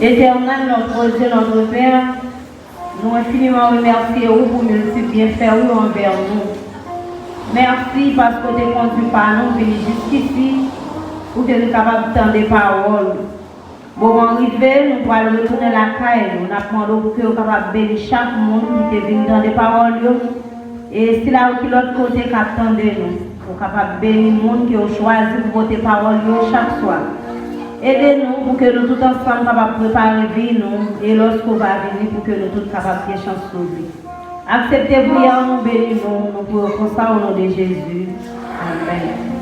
S8: Éternel, notre Dieu, notre Père, nous infiniment remercions pour multiples bienfaits envers nous. Merci parce que tu es conduit par nous, venir jusqu'ici, pour que nous soyons capables d'entendre des paroles. Moment arrivé, nous allons retourner la caille. Nous demandons pour que nous soyons capables de bénir chaque monde qui est venu dans des paroles. Et si là où l'autre côté qui attendait nous, nous sommes capables de bénir le monde qui a choisi pour voter paroles chaque soir. Aidez-nous pour que nous tous ensemble capables de préparer la vie nous et lorsqu'on va venir pour que nous tous capables de chance sur vie. Acceptez-vous, nous bénissons, nous pouvons faire ça au nom de Jésus. Amen.